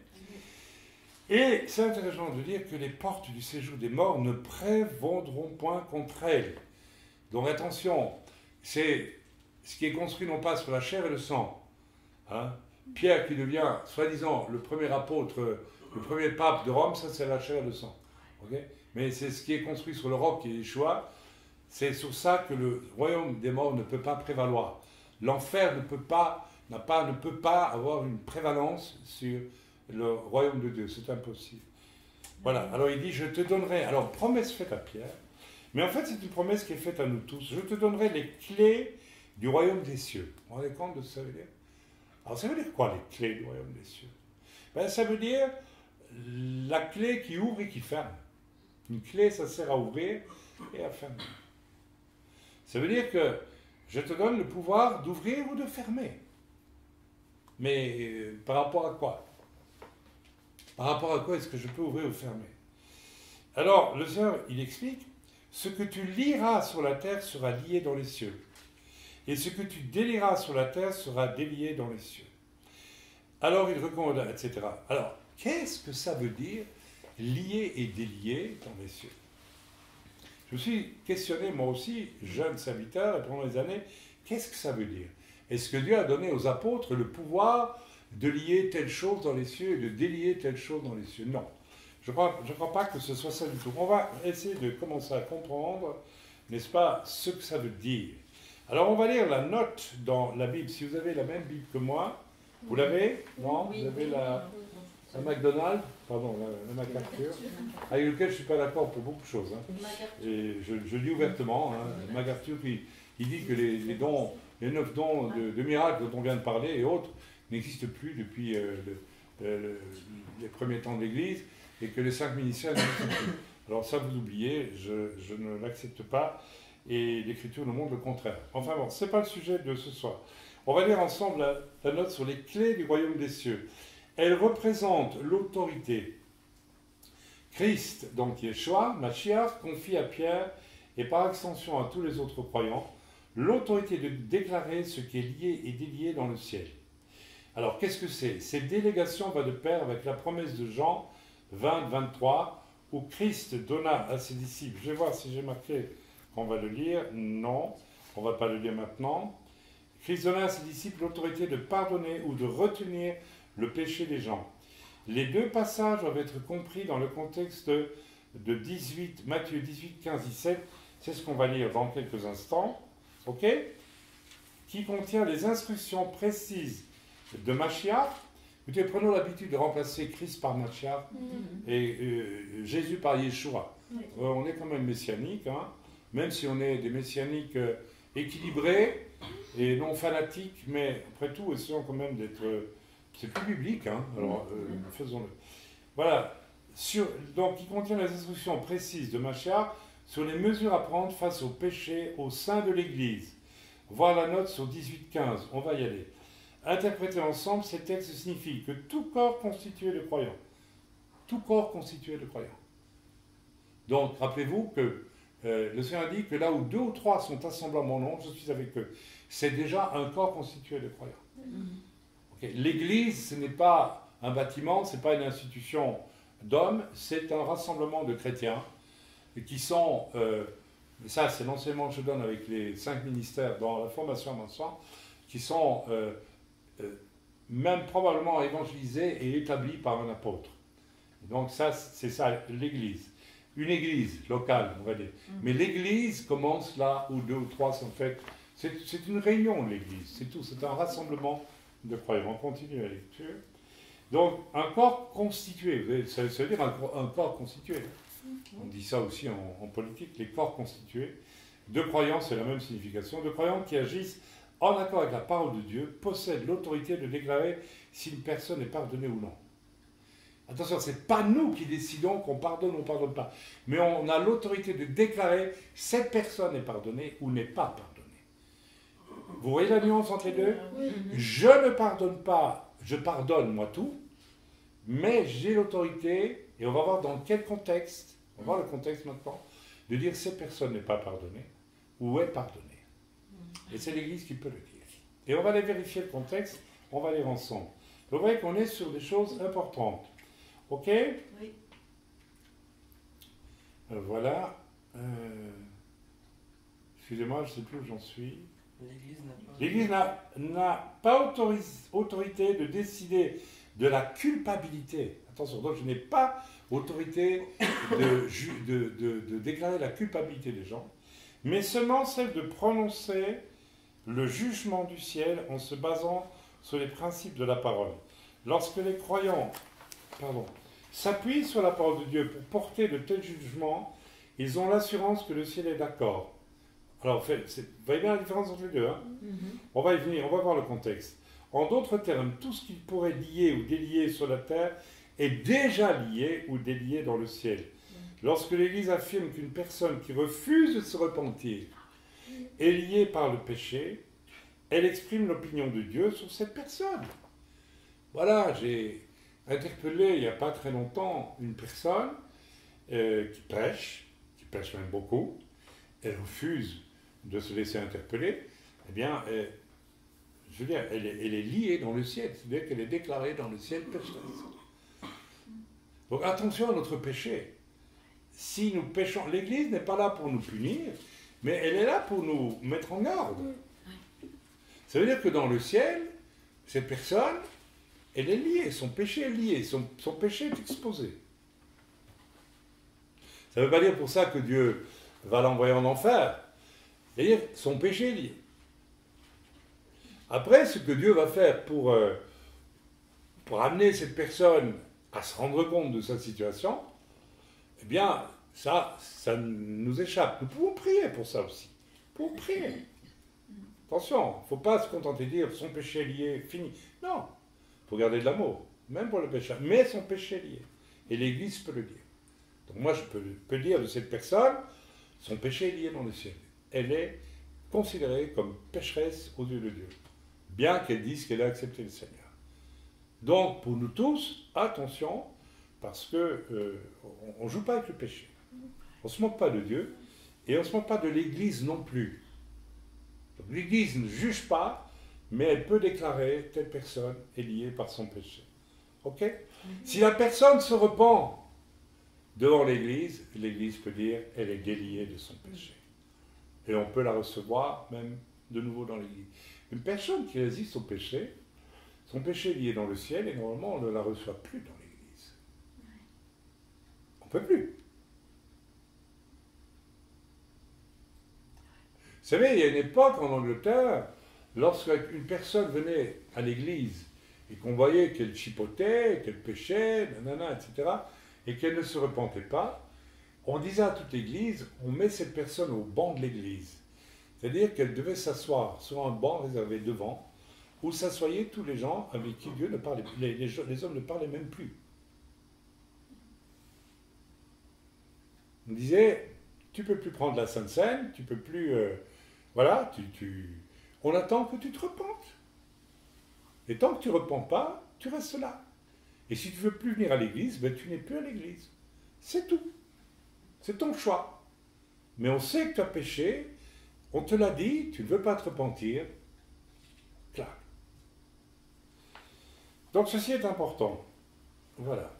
Et c'est intéressant de dire que les portes du séjour des morts ne prévaudront point contre elles. Donc attention, c'est ce qui est construit non pas sur la chair et le sang. Hein? Pierre qui devient, soi-disant, le premier apôtre, le premier pape de Rome, ça c'est la chair et le sang. Okay? Mais c'est ce qui est construit sur le roc qui est Yeshua. C'est sur ça que le royaume des morts ne peut pas prévaloir. L'enfer ne peut pas avoir une prévalence sur le royaume de Dieu. C'est impossible. Voilà. Alors il dit, je te donnerai... Alors, promesse faite à Pierre. Mais en fait, c'est une promesse qui est faite à nous tous. Je te donnerai les clés du royaume des cieux. Vous vous rendez compte de ce que ça veut dire? Alors, ça veut dire quoi, les clés du royaume des cieux? Ben, ça veut dire la clé qui ouvre et qui ferme. Une clé, ça sert à ouvrir et à fermer. Ça veut dire que je te donne le pouvoir d'ouvrir ou de fermer. Mais par rapport à quoi? Par rapport à quoi est-ce que je peux ouvrir ou fermer? Alors, le Seigneur, il explique, ce que tu lieras sur la terre sera lié dans les cieux. Et ce que tu délieras sur la terre sera délié dans les cieux. Alors, il recommande, etc. Alors, qu'est-ce que ça veut dire, lier et délier dans les cieux? Je me suis questionné, moi aussi, jeune serviteur, et pendant des années, qu'est-ce que ça veut dire? Est-ce que Dieu a donné aux apôtres le pouvoir de lier telle chose dans les cieux et de délier telle chose dans les cieux? Non. Je ne crois pas que ce soit ça du tout. On va essayer de commencer à comprendre, n'est-ce pas, ce que ça veut dire. Alors, on va lire la note dans la Bible. Si vous avez la même Bible que moi, vous l'avez? Non? Oui, Vous avez oui, la McDonald's, pardon, la MacArthur, avec lequel je ne suis pas d'accord pour beaucoup de choses. Hein. Et je dis ouvertement, hein, MacArthur, il dit que les dons, les 9 dons de miracles dont on vient de parler et autres n'existent plus depuis les premiers temps de l'Église et que les 5 ministères n'existent plus. Alors ça, vous oubliez, je ne l'accepte pas et l'Écriture nous montre le contraire. Enfin bon, ce n'est pas le sujet de ce soir. On va lire ensemble la note sur les clés du royaume des cieux. Elle représente l'autorité. Christ, donc Yeshua, Mashiach, confie à Pierre et par extension à tous les autres croyants l'autorité de déclarer ce qui est lié et délié dans le ciel. Alors, qu'est-ce que c'est? Cette délégation va de pair avec la promesse de Jean 20, 23, où Christ donna à ses disciples, je vais voir si j'ai marqué qu'on va le lire, non, on ne va pas le lire maintenant. Christ donna à ses disciples l'autorité de pardonner ou de retenir le péché des gens. Les deux passages doivent être compris dans le contexte de Matthieu 18, 15, 17, c'est ce qu'on va lire dans quelques instants, ok? Qui contient les instructions précises de Mashiach. Écoutez, prenons l'habitude de remplacer Christ par Mashiach et Jésus par Yeshua. On est quand même messianique, hein? Même si on est des messianiques équilibrés et non fanatiques, mais après tout, essayons quand même d'être... c'est plus biblique, hein? Alors faisons-le. Voilà. Donc, il contient les instructions précises de Mashiach sur les mesures à prendre face au péché au sein de l'Église. Voir la note sur 18-15, on va y aller. Interpréter ensemble, ces textes signifient que tout corps constitué de croyants, tout corps constitué de croyants. Donc, rappelez-vous que le Seigneur dit que là où 2 ou 3 sont assemblés en mon nom, je suis avec eux. C'est déjà un corps constitué de croyants. Okay. L'Église, ce n'est pas un bâtiment, ce n'est pas une institution d'hommes, c'est un rassemblement de chrétiens qui sont, ça c'est l'enseignement que je donne avec les 5 ministères dans la formation à Mansoir, qui sont même probablement évangélisés et établis par un apôtre. Donc ça, c'est ça l'Église. Une Église locale, on va dire. Mais l'Église commence là où 2 ou 3 sont faits. C'est une réunion, l'Église, c'est tout. C'est un rassemblement de croyants. On continue la lecture. Donc, un corps constitué, ça veut dire un corps constitué. On dit ça aussi en politique, les corps constitués. De croyants, c'est la même signification. De croyants qui agissent en accord avec la parole de Dieu, possèdent l'autorité de déclarer si une personne est pardonnée ou non. Attention, ce n'est pas nous qui décidons qu'on pardonne ou on ne pardonne pas. Mais on a l'autorité de déclarer cette personne est pardonnée ou n'est pas pardonnée. Vous voyez la nuance entre les deux? Je ne pardonne pas, je pardonne moi tout, mais j'ai l'autorité, et on va voir dans quel contexte, on va voir le contexte maintenant, de dire cette personne n'est pas pardonnée ou est pardonnée. Et c'est l'Église qui peut le dire. Et on va aller vérifier le contexte, on va lire ensemble. Vous voyez qu'on est sur des choses importantes. Ok? Oui. Voilà. Excusez-moi, je ne sais plus où j'en suis. L'Église n'a pas autorité de décider de la culpabilité. Attention, donc je n'ai pas autorité de déclarer la culpabilité des gens, mais seulement celle de prononcer le jugement du ciel en se basant sur les principes de la parole. Lorsque les croyants s'appuient sur la parole de Dieu pour porter de tels jugements, ils ont l'assurance que le ciel est d'accord. Alors, vous voyez bien la différence entre les deux, hein? On va y venir, on va voir le contexte. En d'autres termes, tout ce qui pourrait lier ou délier sur la terre est déjà lié ou délié dans le ciel. Lorsque l'Église affirme qu'une personne qui refuse de se repentir est liée par le péché, elle exprime l'opinion de Dieu sur cette personne. Voilà, j'ai interpellé il n'y a pas très longtemps une personne qui pêche même beaucoup, elle refuse de se laisser interpeller, eh bien, je veux dire, elle est liée dans le ciel, c'est-à-dire qu'elle est déclarée dans le ciel pécheresse. Donc attention à notre péché. Si nous péchons, l'Église n'est pas là pour nous punir, mais elle est là pour nous mettre en garde. Ça veut dire que dans le ciel, cette personne, elle est liée, son péché est lié, son péché est exposé. Ça ne veut pas dire pour ça que Dieu va l'envoyer en enfer. C'est-à-dire son péché est lié. Après, ce que Dieu va faire pour amener cette personne à se rendre compte de sa situation, eh bien, ça nous échappe. Nous pouvons prier pour ça aussi. Nous pouvons prier. Attention, il ne faut pas se contenter de dire son péché est lié, fini. Non, il faut garder de l'amour, même pour le péché. Mais son péché est lié. Et l'Église peut le dire. Donc moi, je peux dire de cette personne, son péché est lié dans le ciel. Elle est considérée comme pécheresse aux yeux de Dieu, bien qu'elle dise qu'elle a accepté le Seigneur. Donc, pour nous tous, attention, parce qu'on ne joue pas avec le péché. On ne se moque pas de Dieu, et on ne se moque pas de l'Église non plus. Donc, l'Église ne juge pas, mais elle peut déclarer telle personne est liée par son péché. Ok ? Si la personne se repent devant l'Église, l'Église peut dire elle est déliée de son péché. Et on peut la recevoir même de nouveau dans l'Église. Une personne qui résiste au péché, son péché est lié dans le ciel et normalement on ne la reçoit plus dans l'Église. On ne peut plus. Vous savez, il y a une époque en Angleterre, lorsqu'une personne venait à l'Église et qu'on voyait qu'elle chipotait, qu'elle péchait, nanana, etc., et qu'elle ne se repentait pas, on disait à toute l'Église, on met cette personne au banc de l'Église. C'est-à-dire qu'elle devait s'asseoir sur un banc réservé devant, où s'assoyaient tous les gens avec qui Dieu ne parlait plus. Les hommes ne parlaient même plus. On disait, tu ne peux plus prendre la Sainte Seine, tu ne peux plus... voilà, on attend que tu te repentes. Et tant que tu ne repens pas, tu restes là. Et si tu ne veux plus venir à l'église, ben tu n'es plus à l'église. C'est tout. C'est ton choix. Mais on sait que tu as péché, on te l'a dit, tu ne veux pas te repentir. Clac. Donc ceci est important. Voilà.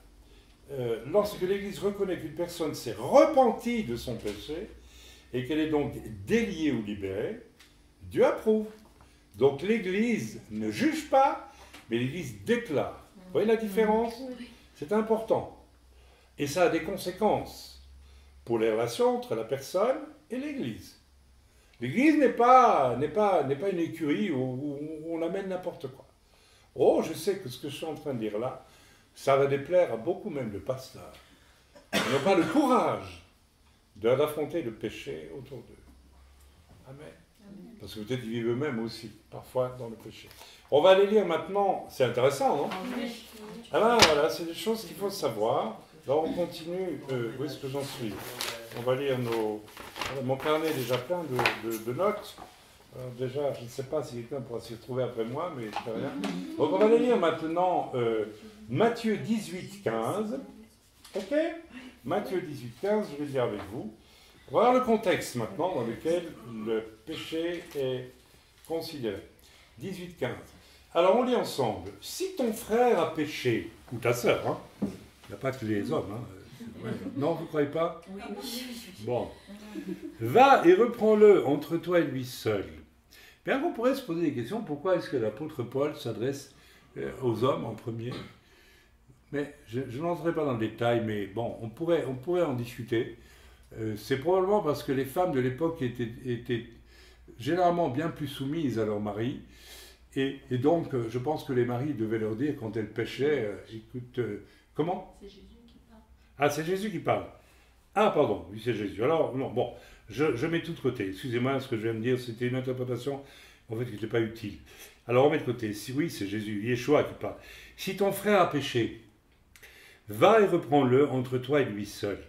Lorsque l'Église reconnaît qu'une personne s'est repentie de son péché et qu'elle est donc déliée ou libérée, Dieu approuve. Donc l'Église ne juge pas, mais l'Église déclare. Vous voyez la différence? C'est important. Et ça a des conséquences pour les relations entre la personne et l'Église. L'Église n'est pas une écurie où on amène n'importe quoi. Oh, je sais que ce que je suis en train de dire là, ça va déplaire à beaucoup même de pasteurs. Ils n'ont pas le courage d'affronter le péché autour d'eux. Amen. Parce que peut-être ils vivent eux-mêmes aussi, parfois, dans le péché. On va aller lire maintenant, c'est intéressant, non? Alors voilà, c'est des choses qu'il faut savoir. Alors on continue, où est-ce que j'en suis? On va lire mon carnet est déjà plein de notes. Alors déjà, je ne sais pas si quelqu'un pourra s'y retrouver après moi, mais c'est rien. Donc on va aller lire maintenant Matthieu 18, 15. Ok? Matthieu 18, 15, je vais lire avec vous. On va voir le contexte maintenant dans lequel le péché est considéré. 18, 15. Alors on lit ensemble. Si ton frère a péché, ou ta sœur, hein, il n'y a pas que les hommes, hein. Non, vous ne croyez pas? Bon. Va et reprends-le entre toi et lui seul. Bien qu'on pourrait se poser des questions, pourquoi est-ce que l'apôtre Paul s'adresse aux hommes en premier? Mais je n'entrerai pas dans le détail, mais bon, on pourrait en discuter. C'est probablement parce que les femmes de l'époque étaient généralement bien plus soumises à leur mari. Et donc, je pense que les maris devaient leur dire, quand elles péchaient, écoute, comment? C'est Jésus qui parle. Ah, c'est Jésus qui parle. Ah, pardon, oui, c'est Jésus. Alors, non, bon, je mets tout de côté. Excusez-moi, ce que je viens de dire, c'était une interprétation, en fait, qui n'était pas utile. Alors, on met de côté. Si, oui, c'est Jésus, Yeshua qui parle. Si ton frère a péché, va et reprends-le entre toi et lui seul.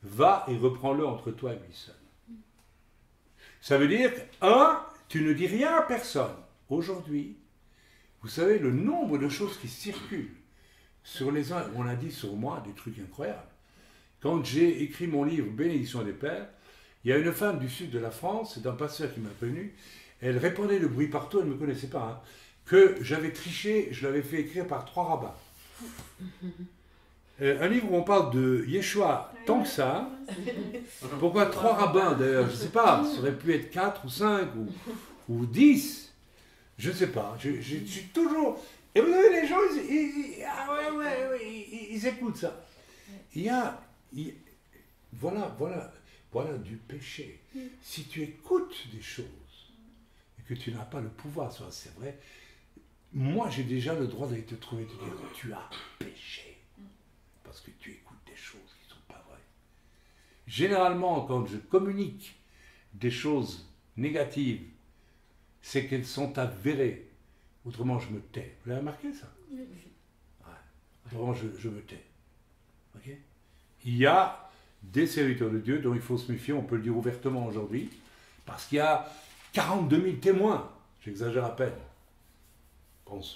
Va et reprends-le entre toi et lui seul. Ça veut dire que, un, tu ne dis rien à personne. Aujourd'hui, vous savez le nombre de choses qui circulent sur les uns. On a dit sur moi des trucs incroyables. Quand j'ai écrit mon livre Bénédiction des Pères, il y a une femme du sud de la France, c'est un pasteur qui m'a connu, elle répandait le bruit partout, elle ne me connaissait pas, hein, que j'avais triché, je l'avais fait écrire par 3 rabbins. Un livre où on parle de Yeshua tant que ça. Pourquoi 3 rabbins d'ailleurs? Je ne sais pas, ça aurait pu être 4 ou 5 ou 10. Je ne sais pas. Je suis toujours. Et vous savez, les gens, ils écoutent ça. Voilà du péché. Si tu écoutes des choses et que tu n'as pas le pouvoir, ça c'est vrai, moi j'ai déjà le droit d'aller te trouver et te dire tu as péché. Parce que tu écoutes des choses qui ne sont pas vraies. Généralement, quand je communique des choses négatives, c'est qu'elles sont avérées. Autrement, je me tais. Vous l'avez remarqué, ça? Oui. Ouais. Autrement, je me tais. Okay? Il y a des serviteurs de Dieu dont il faut se méfier, on peut le dire ouvertement aujourd'hui, parce qu'il y a 42 000 témoins. J'exagère à peine.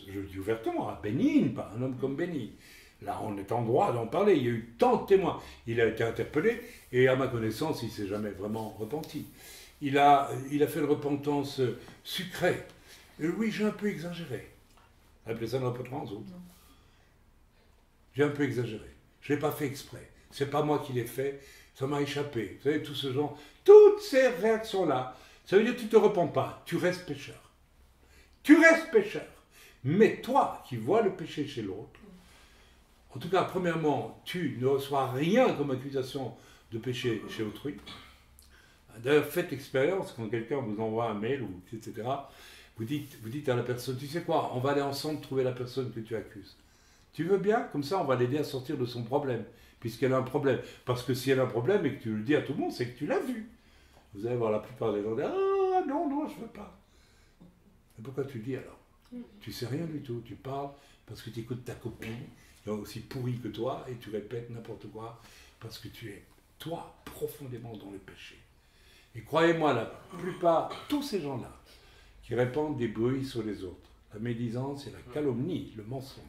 Je le dis ouvertement, à Bénin, pas un homme comme Bénin. Là, on est en droit d'en parler. Il y a eu tant de témoins. Il a été interpellé et, à ma connaissance, il ne s'est jamais vraiment repenti. Il a fait une repentance sucrée. Et oui, j'ai un peu exagéré. Appelez ça un peu transo. J'ai un peu exagéré. Je ne l'ai pas fait exprès. Ce n'est pas moi qui l'ai fait. Ça m'a échappé. Vous savez, tout ce genre. Toutes ces réactions-là, ça veut dire que tu ne te repens pas. Tu restes pécheur. Tu restes pécheur. Mais toi, qui vois le péché chez l'autre, en tout cas, premièrement, tu ne reçois rien comme accusation de péché chez autrui. D'ailleurs, faites l'expérience quand quelqu'un vous envoie un mail, etc. Vous dites à la personne, tu sais quoi, on va aller ensemble trouver la personne que tu accuses. Tu veux bien? Comme ça, on va l'aider à sortir de son problème, puisqu'elle a un problème. Parce que si elle a un problème et que tu le dis à tout le monde, c'est que tu l'as vu. Vous allez voir la plupart des gens dire, ah non, je ne veux pas. Mais pourquoi tu le dis alors? Tu ne sais rien du tout, tu parles parce que tu écoutes ta copine, qui est aussi pourrie que toi, et tu répètes n'importe quoi, parce que tu es, toi, profondément dans le péché. Et croyez-moi, la plupart, tous ces gens-là, qui répandent des bruits sur les autres, la médisance et la calomnie, le mensonge,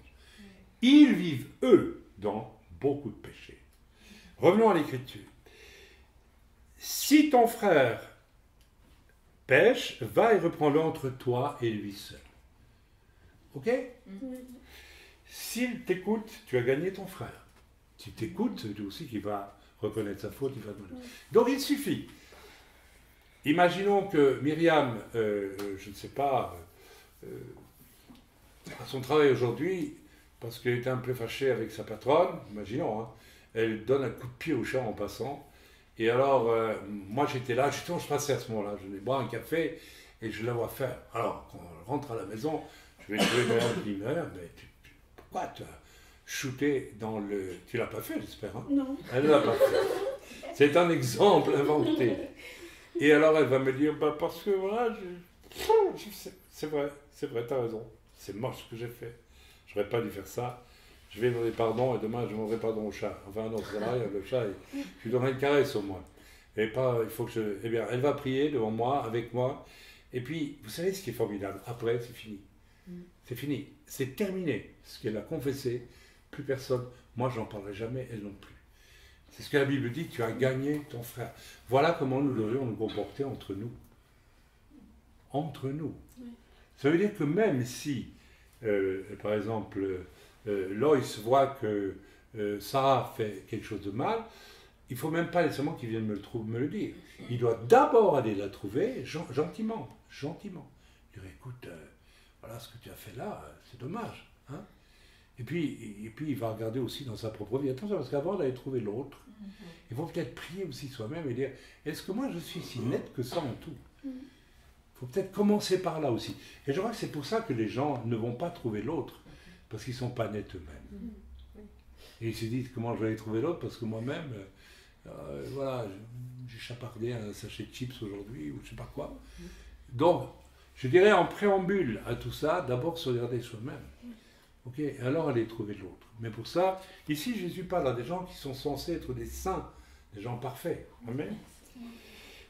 ils vivent, eux, dans beaucoup de péchés. Revenons à l'Écriture. Si ton frère pêche, va et reprends-le entre toi et lui seul. Ok? S'il t'écoute, tu as gagné ton frère. S'il t'écoute, c'est aussi qu'il va reconnaître sa faute. Donc il suffit. Imaginons que Myriam, je ne sais pas, à son travail aujourd'hui, parce qu'elle était un peu fâchée avec sa patronne, imaginons, hein, elle donne un coup de pied au chat en passant. Et alors, moi j'étais là, justement je passais à ce moment-là, je vais boire un café et je la vois faire. Alors, quand elle rentre à la maison, je vais trouver Myriam qui dit, mais pourquoi tu as shooté dans le... Tu l'as pas fait, j'espère, hein? Non. Elle ne l'a pas fait. C'est un exemple inventé. Et alors elle va me dire, bah parce que voilà, c'est vrai, t'as raison. C'est moche ce que j'ai fait. J'aurais pas dû faire ça. Je vais demander pardon et demain je demanderai pardon au chat. Enfin non, c'est vrai, le chat, je lui donnerai une caresse au moins. Et pas, il faut que je... Eh bien, elle va prier devant moi, avec moi. Et puis, vous savez ce qui est formidable? Après, c'est fini. C'est fini. C'est terminé. Ce qu'elle a confessé, plus personne. Moi, j'en parlerai jamais, elle non plus. C'est ce que la Bible dit, tu as gagné ton frère. Voilà comment nous devrions nous comporter entre nous. Entre nous. Oui. Ça veut dire que même si, par exemple, Loïs voit que Sarah fait quelque chose de mal, il ne faut même pas nécessairement qu'il vienne me le dire. Il doit d'abord aller la trouver gentiment. Dire, écoute, voilà ce que tu as fait là, c'est dommage. Hein? Et puis, il va regarder aussi dans sa propre vie. Attention, parce qu'avant d'aller trouver l'autre, il faut peut-être prier aussi soi-même et dire, est-ce que moi je suis si net que ça en tout? Il faut peut-être commencer par là aussi. Et je crois que c'est pour ça que les gens ne vont pas trouver l'autre, parce qu'ils ne sont pas nets eux-mêmes. Et ils se disent, comment je vais aller trouver l'autre? Parce que moi-même, voilà, j'ai chapardé un sachet de chips aujourd'hui, ou je ne sais pas quoi. Donc, je dirais en préambule à tout ça, d'abord se regarder soi-même. Ok, et alors aller trouver l'autre. Mais pour ça, ici Jésus parle à des gens qui sont censés être des saints, des gens parfaits. Amen.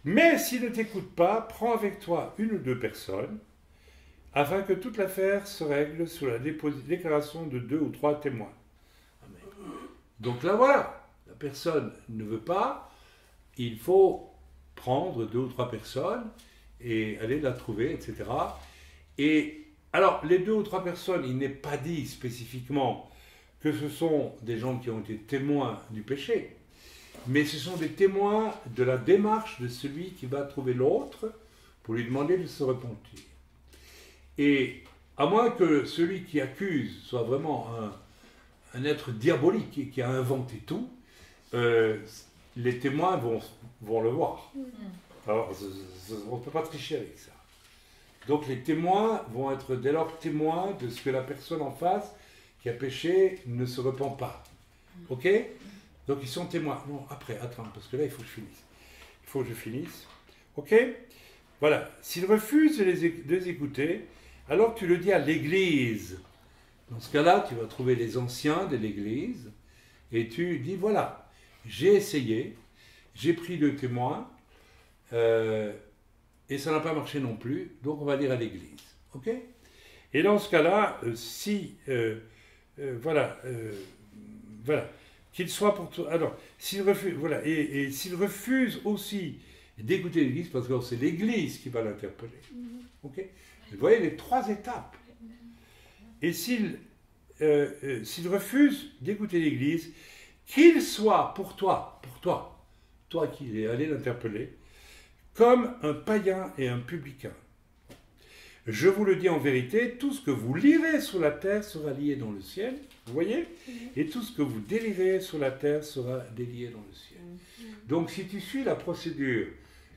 Mais s'il ne t'écoute pas, prends avec toi une ou deux personnes, afin que toute l'affaire se règle sous la déclaration de 2 ou 3 témoins. Donc là, voilà, la personne ne veut pas, il faut prendre 2 ou 3 personnes et aller la trouver, etc. Et alors, les 2 ou 3 personnes, il n'est pas dit spécifiquement que ce sont des gens qui ont été témoins du péché, mais ce sont des témoins de la démarche de celui qui va trouver l'autre pour lui demander de se repentir. Et à moins que celui qui accuse soit vraiment un être diabolique et qui a inventé tout, les témoins vont le voir. Alors, on ne peut pas tricher avec ça. Donc les témoins vont être dès lors témoins de ce que la personne en face qui a péché ne se repent pas. Ok? Donc ils sont témoins. Non, après, attends, parce que là, il faut que je finisse. Il faut que je finisse. Ok? Voilà. S'ils refusent de les écouter, alors tu le dis à l'Église. Dans ce cas-là, tu vas trouver les anciens de l'Église et tu dis, voilà, j'ai essayé, j'ai pris le témoin, et ça n'a pas marché non plus, donc on va dire à l'Église. Ok? Et dans ce cas-là, voilà, qu'il soit pour toi. Alors, s'il refuse, voilà, et s'il refuse aussi d'écouter l'Église, parce que c'est l'Église qui va l'interpeller. Ok? Vous voyez les 3 étapes. Et s'il refuse d'écouter l'Église, qu'il soit pour toi qui es allé l'interpeller, comme un païen et un publicain. Je vous le dis en vérité, tout ce que vous lirez sur la terre sera lié dans le ciel, vous voyez? Et tout ce que vous délirez sur la terre sera délié dans le ciel. Donc si tu suis la procédure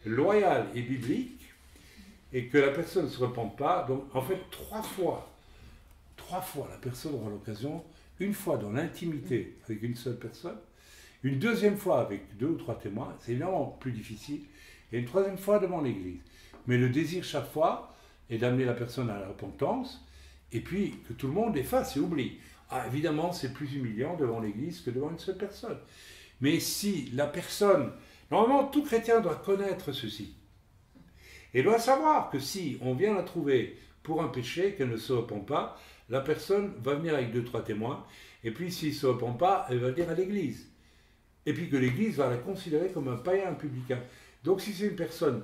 loyale et biblique, et que la personne ne se repente pas, donc en fait 3 fois, la personne aura l'occasion, une fois dans l'intimité avec une seule personne, une deuxième fois avec 2 ou 3 témoins, c'est évidemment plus difficile, et une troisième fois devant l'Église. Mais le désir chaque fois est d'amener la personne à la repentance, et puis que tout le monde efface et oublie. Ah, évidemment, c'est plus humiliant devant l'Église que devant une seule personne. Mais si la personne... Normalement, tout chrétien doit connaître ceci. Et doit savoir que si on vient la trouver pour un péché, qu'elle ne se repent pas, la personne va venir avec 2-3 témoins, et puis s'il ne se repent pas, elle va dire à l'Église. Et puis que l'Église va la considérer comme un païen, un publicain. Donc si c'est une personne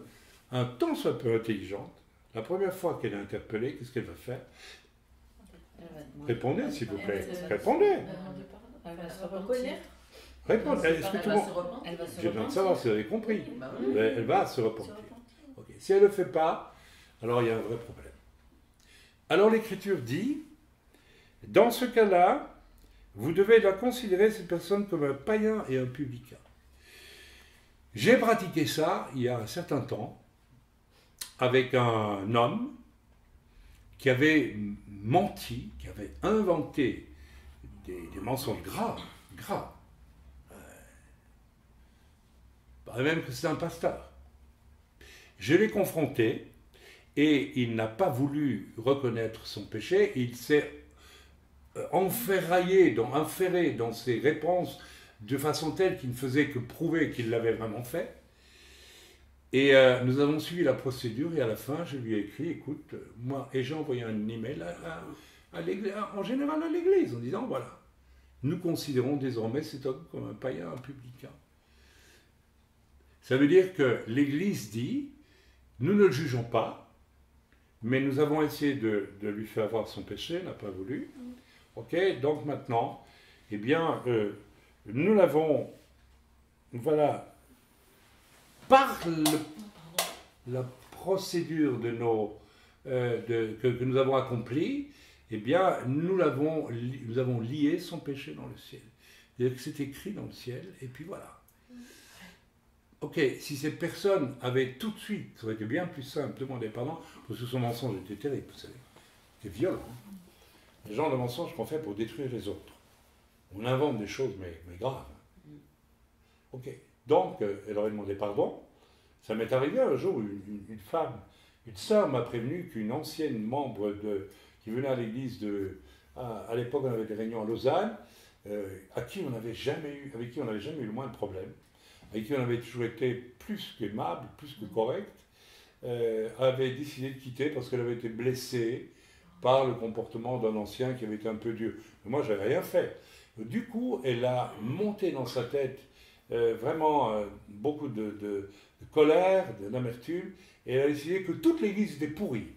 un tant soit peu intelligente, la première fois qu'elle est interpellée, qu'est-ce qu'elle va faire? Répondez, s'il vous plaît. Répondez. Elle va se reconnaître. Répondez. Est-ce que tout le monde... J'ai besoin de savoir si vous avez compris. Elle va se repentir. Okay. Si elle ne le fait pas, alors il y a un vrai problème. Alors l'Écriture dit, dans ce cas-là, vous devez la considérer, cette personne, comme un païen et un publicain. J'ai pratiqué ça il y a un certain temps avec un homme qui avait menti, qui avait inventé des mensonges graves. Même que c'est un pasteur. Je l'ai confronté et il n'a pas voulu reconnaître son péché. Il s'est enferré dans ses réponses de façon telle qu'il ne faisait que prouver qu'il l'avait vraiment fait. Et nous avons suivi la procédure et à la fin, je lui ai écrit, écoute, moi, et j'ai envoyé un email à l'église, en général à l'église, en disant, voilà, nous considérons désormais cet homme comme un païen, un publicain. Ça veut dire que l'Église dit, nous ne le jugeons pas, mais nous avons essayé de lui faire voir son péché, n'a pas voulu. Ok, donc maintenant, eh bien, nous l'avons, voilà, par la procédure que nous avons accomplie, eh bien, nous avons lié son péché dans le ciel. C'est-à-dire que c'est écrit dans le ciel, et puis voilà. Ok, si cette personne avait tout de suite, ça aurait été bien plus simple, demander pardon, parce que son mensonge était terrible, vous savez. C'était violent. Les gens de mensonge qu'on fait pour détruire les autres. On invente des choses, mais graves. Ok, donc, elle aurait demandé pardon. Ça m'est arrivé un jour, une femme, une sœur m'a prévenu qu'une ancienne membre qui venait à l'église à l'époque, on avait des réunions à Lausanne, avec qui on n'avait jamais eu le moindre problème, avec qui on avait toujours été plus qu'aimable, plus que correct, avait décidé de quitter parce qu'elle avait été blessée par le comportement d'un ancien qui avait été un peu dur. Mais moi, je n'avais rien fait. Du coup, elle a monté dans sa tête vraiment beaucoup de colère, d'amertume, et elle a décidé que toute l'Église était pourrie.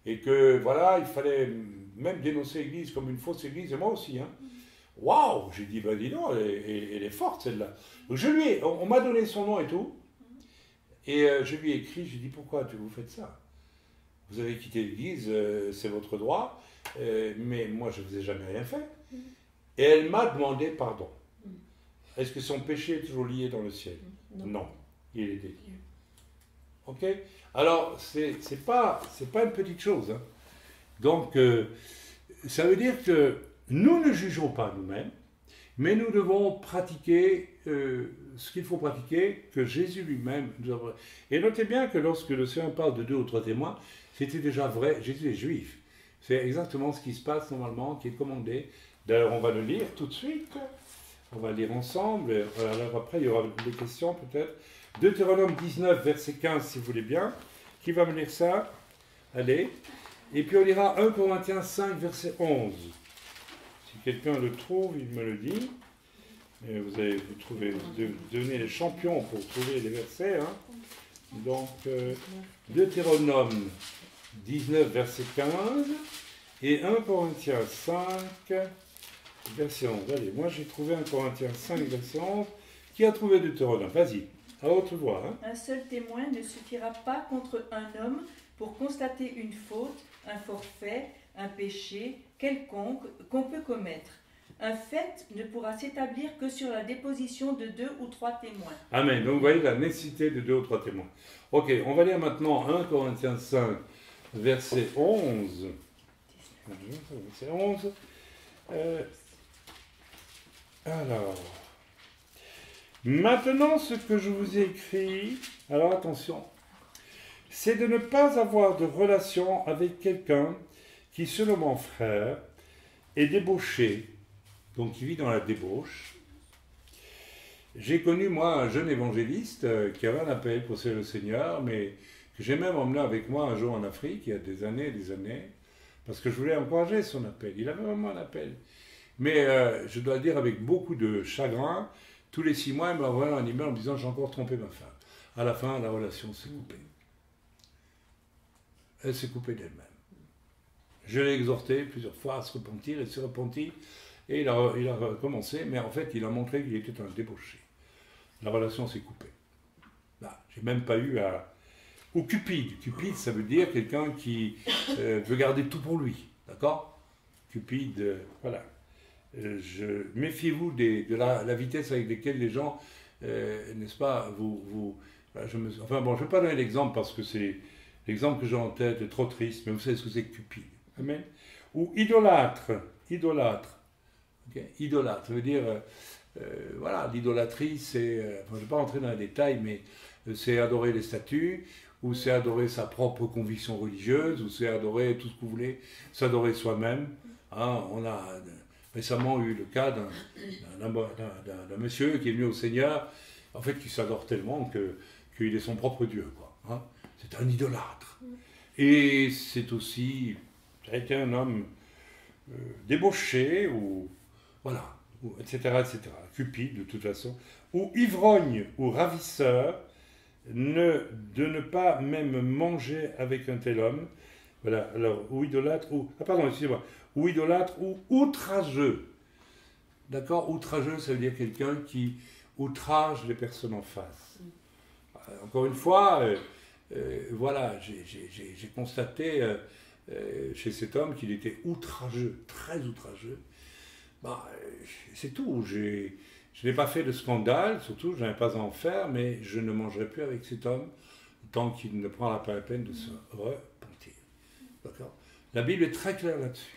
Et que, voilà, il fallait même dénoncer l'Église comme une fausse Église, et moi aussi. Hein. Waouh! J'ai dit, ben dis donc, elle est forte celle-là. Donc on m'a donné son nom et tout, et je lui ai écrit, j'ai dit, pourquoi vous faites ça? Vous avez quitté l'Église, c'est votre droit, mais moi je ne vous ai jamais rien fait. Et elle m'a demandé pardon. Est-ce que son péché est toujours lié dans le ciel? Non, il est délié. Ok? Alors, c'est pas une petite chose. Hein. Donc, ça veut dire que nous ne jugeons pas nous-mêmes, mais nous devons pratiquer ce qu'il faut pratiquer, que Jésus lui-même nous a... Et notez bien que lorsque le Seigneur parle de 2 ou 3 témoins, c'était déjà vrai, Jésus est juif. C'est exactement ce qui se passe normalement, qui est commandé. D'ailleurs, on va le lire tout de suite. On va le lire ensemble. Alors après, il y aura des questions peut-être. Deutéronome 19, verset 15, si vous voulez bien. Qui va me lire ça? Allez. Et puis on lira 1 Corinthiens 5, verset 11. Si quelqu'un le trouve, il me le dit. Et vous devenez les champions pour trouver les versets. Hein. Donc, Deutéronome 19, verset 15. Et 1 Corinthiens 5, verset 11. Allez, moi j'ai trouvé 1 Corinthiens 5, verset 11. Qui a trouvé Deutéronome? Vas-y, à haute voix. Hein. Un seul témoin ne suffira pas contre un homme pour constater une faute, un forfait, un péché quelconque qu'on peut commettre. Un fait ne pourra s'établir que sur la déposition de 2 ou 3 témoins. Amen. Donc vous voyez la nécessité de 2 ou 3 témoins. Ok, on va lire maintenant 1 Corinthiens 5, verset 11. Verset 11. Alors, maintenant ce que je vous ai écrit, alors attention, c'est de ne pas avoir de relation avec quelqu'un qui, selon mon frère, est débauché, donc qui vit dans la débauche. J'ai connu, moi, un jeune évangéliste qui avait un appel pour servir le Seigneur, mais que j'ai même emmené avec moi un jour en Afrique, il y a des années, parce que je voulais encourager son appel. Il avait vraiment un appel. Mais je dois le dire avec beaucoup de chagrin, tous les 6 mois, il m'a envoyé un email en me disant « j'ai encore trompé ma femme ». À la fin, la relation s'est coupée. Elle s'est coupée d'elle-même. Je l'ai exhorté plusieurs fois à se repentir, elle s'est repentie, et il a recommencé, mais en fait, il a montré qu'il était un débauché. La relation s'est coupée. Bah, j'ai même pas eu à... Ou Cupide. Cupide, ça veut dire quelqu'un qui veut garder tout pour lui. D'accord? Cupide, voilà. Méfiez-vous de la vitesse avec laquelle les gens, n'est-ce pas, enfin bon, je ne vais pas donner l'exemple parce que c'est l'exemple que j'ai en tête est trop triste, mais vous savez ce que c'est que Cupide. Amen. Ou idolâtre. Idolâtre. Okay. Idolâtre, ça veut dire, voilà, l'idolâtrie, c'est, enfin, je ne vais pas rentrer dans les détails, mais c'est adorer les statues, ou c'est adorer sa propre conviction religieuse, ou c'est adorer tout ce que vous voulez, s'adorer soi-même. Hein, on a récemment eu le cas d'un monsieur qui est venu au Seigneur, en fait, qui s'adore tellement qu'il est son propre Dieu, quoi. Hein. C'est un idolâtre. Et c'est aussi, ça a été un homme débauché, ou voilà, etc., etc., cupide de toute façon, ou ivrogne, ou ravisseur, de ne pas même manger avec un tel homme, voilà, alors, ou idolâtre, ou, ah pardon, excusez-moi, ou idolâtre, ou outrageux, d'accord, outrageux, ça veut dire quelqu'un qui outrage les personnes en face. Encore une fois, voilà, j'ai constaté chez cet homme qu'il était outrageux, très outrageux. Bah, c'est tout. Je n'ai pas fait de scandale, surtout je n'avais pas à en faire, mais je ne mangerai plus avec cet homme tant qu'il ne prendra pas la peine de se repentir. D'accord ? La Bible est très claire là-dessus.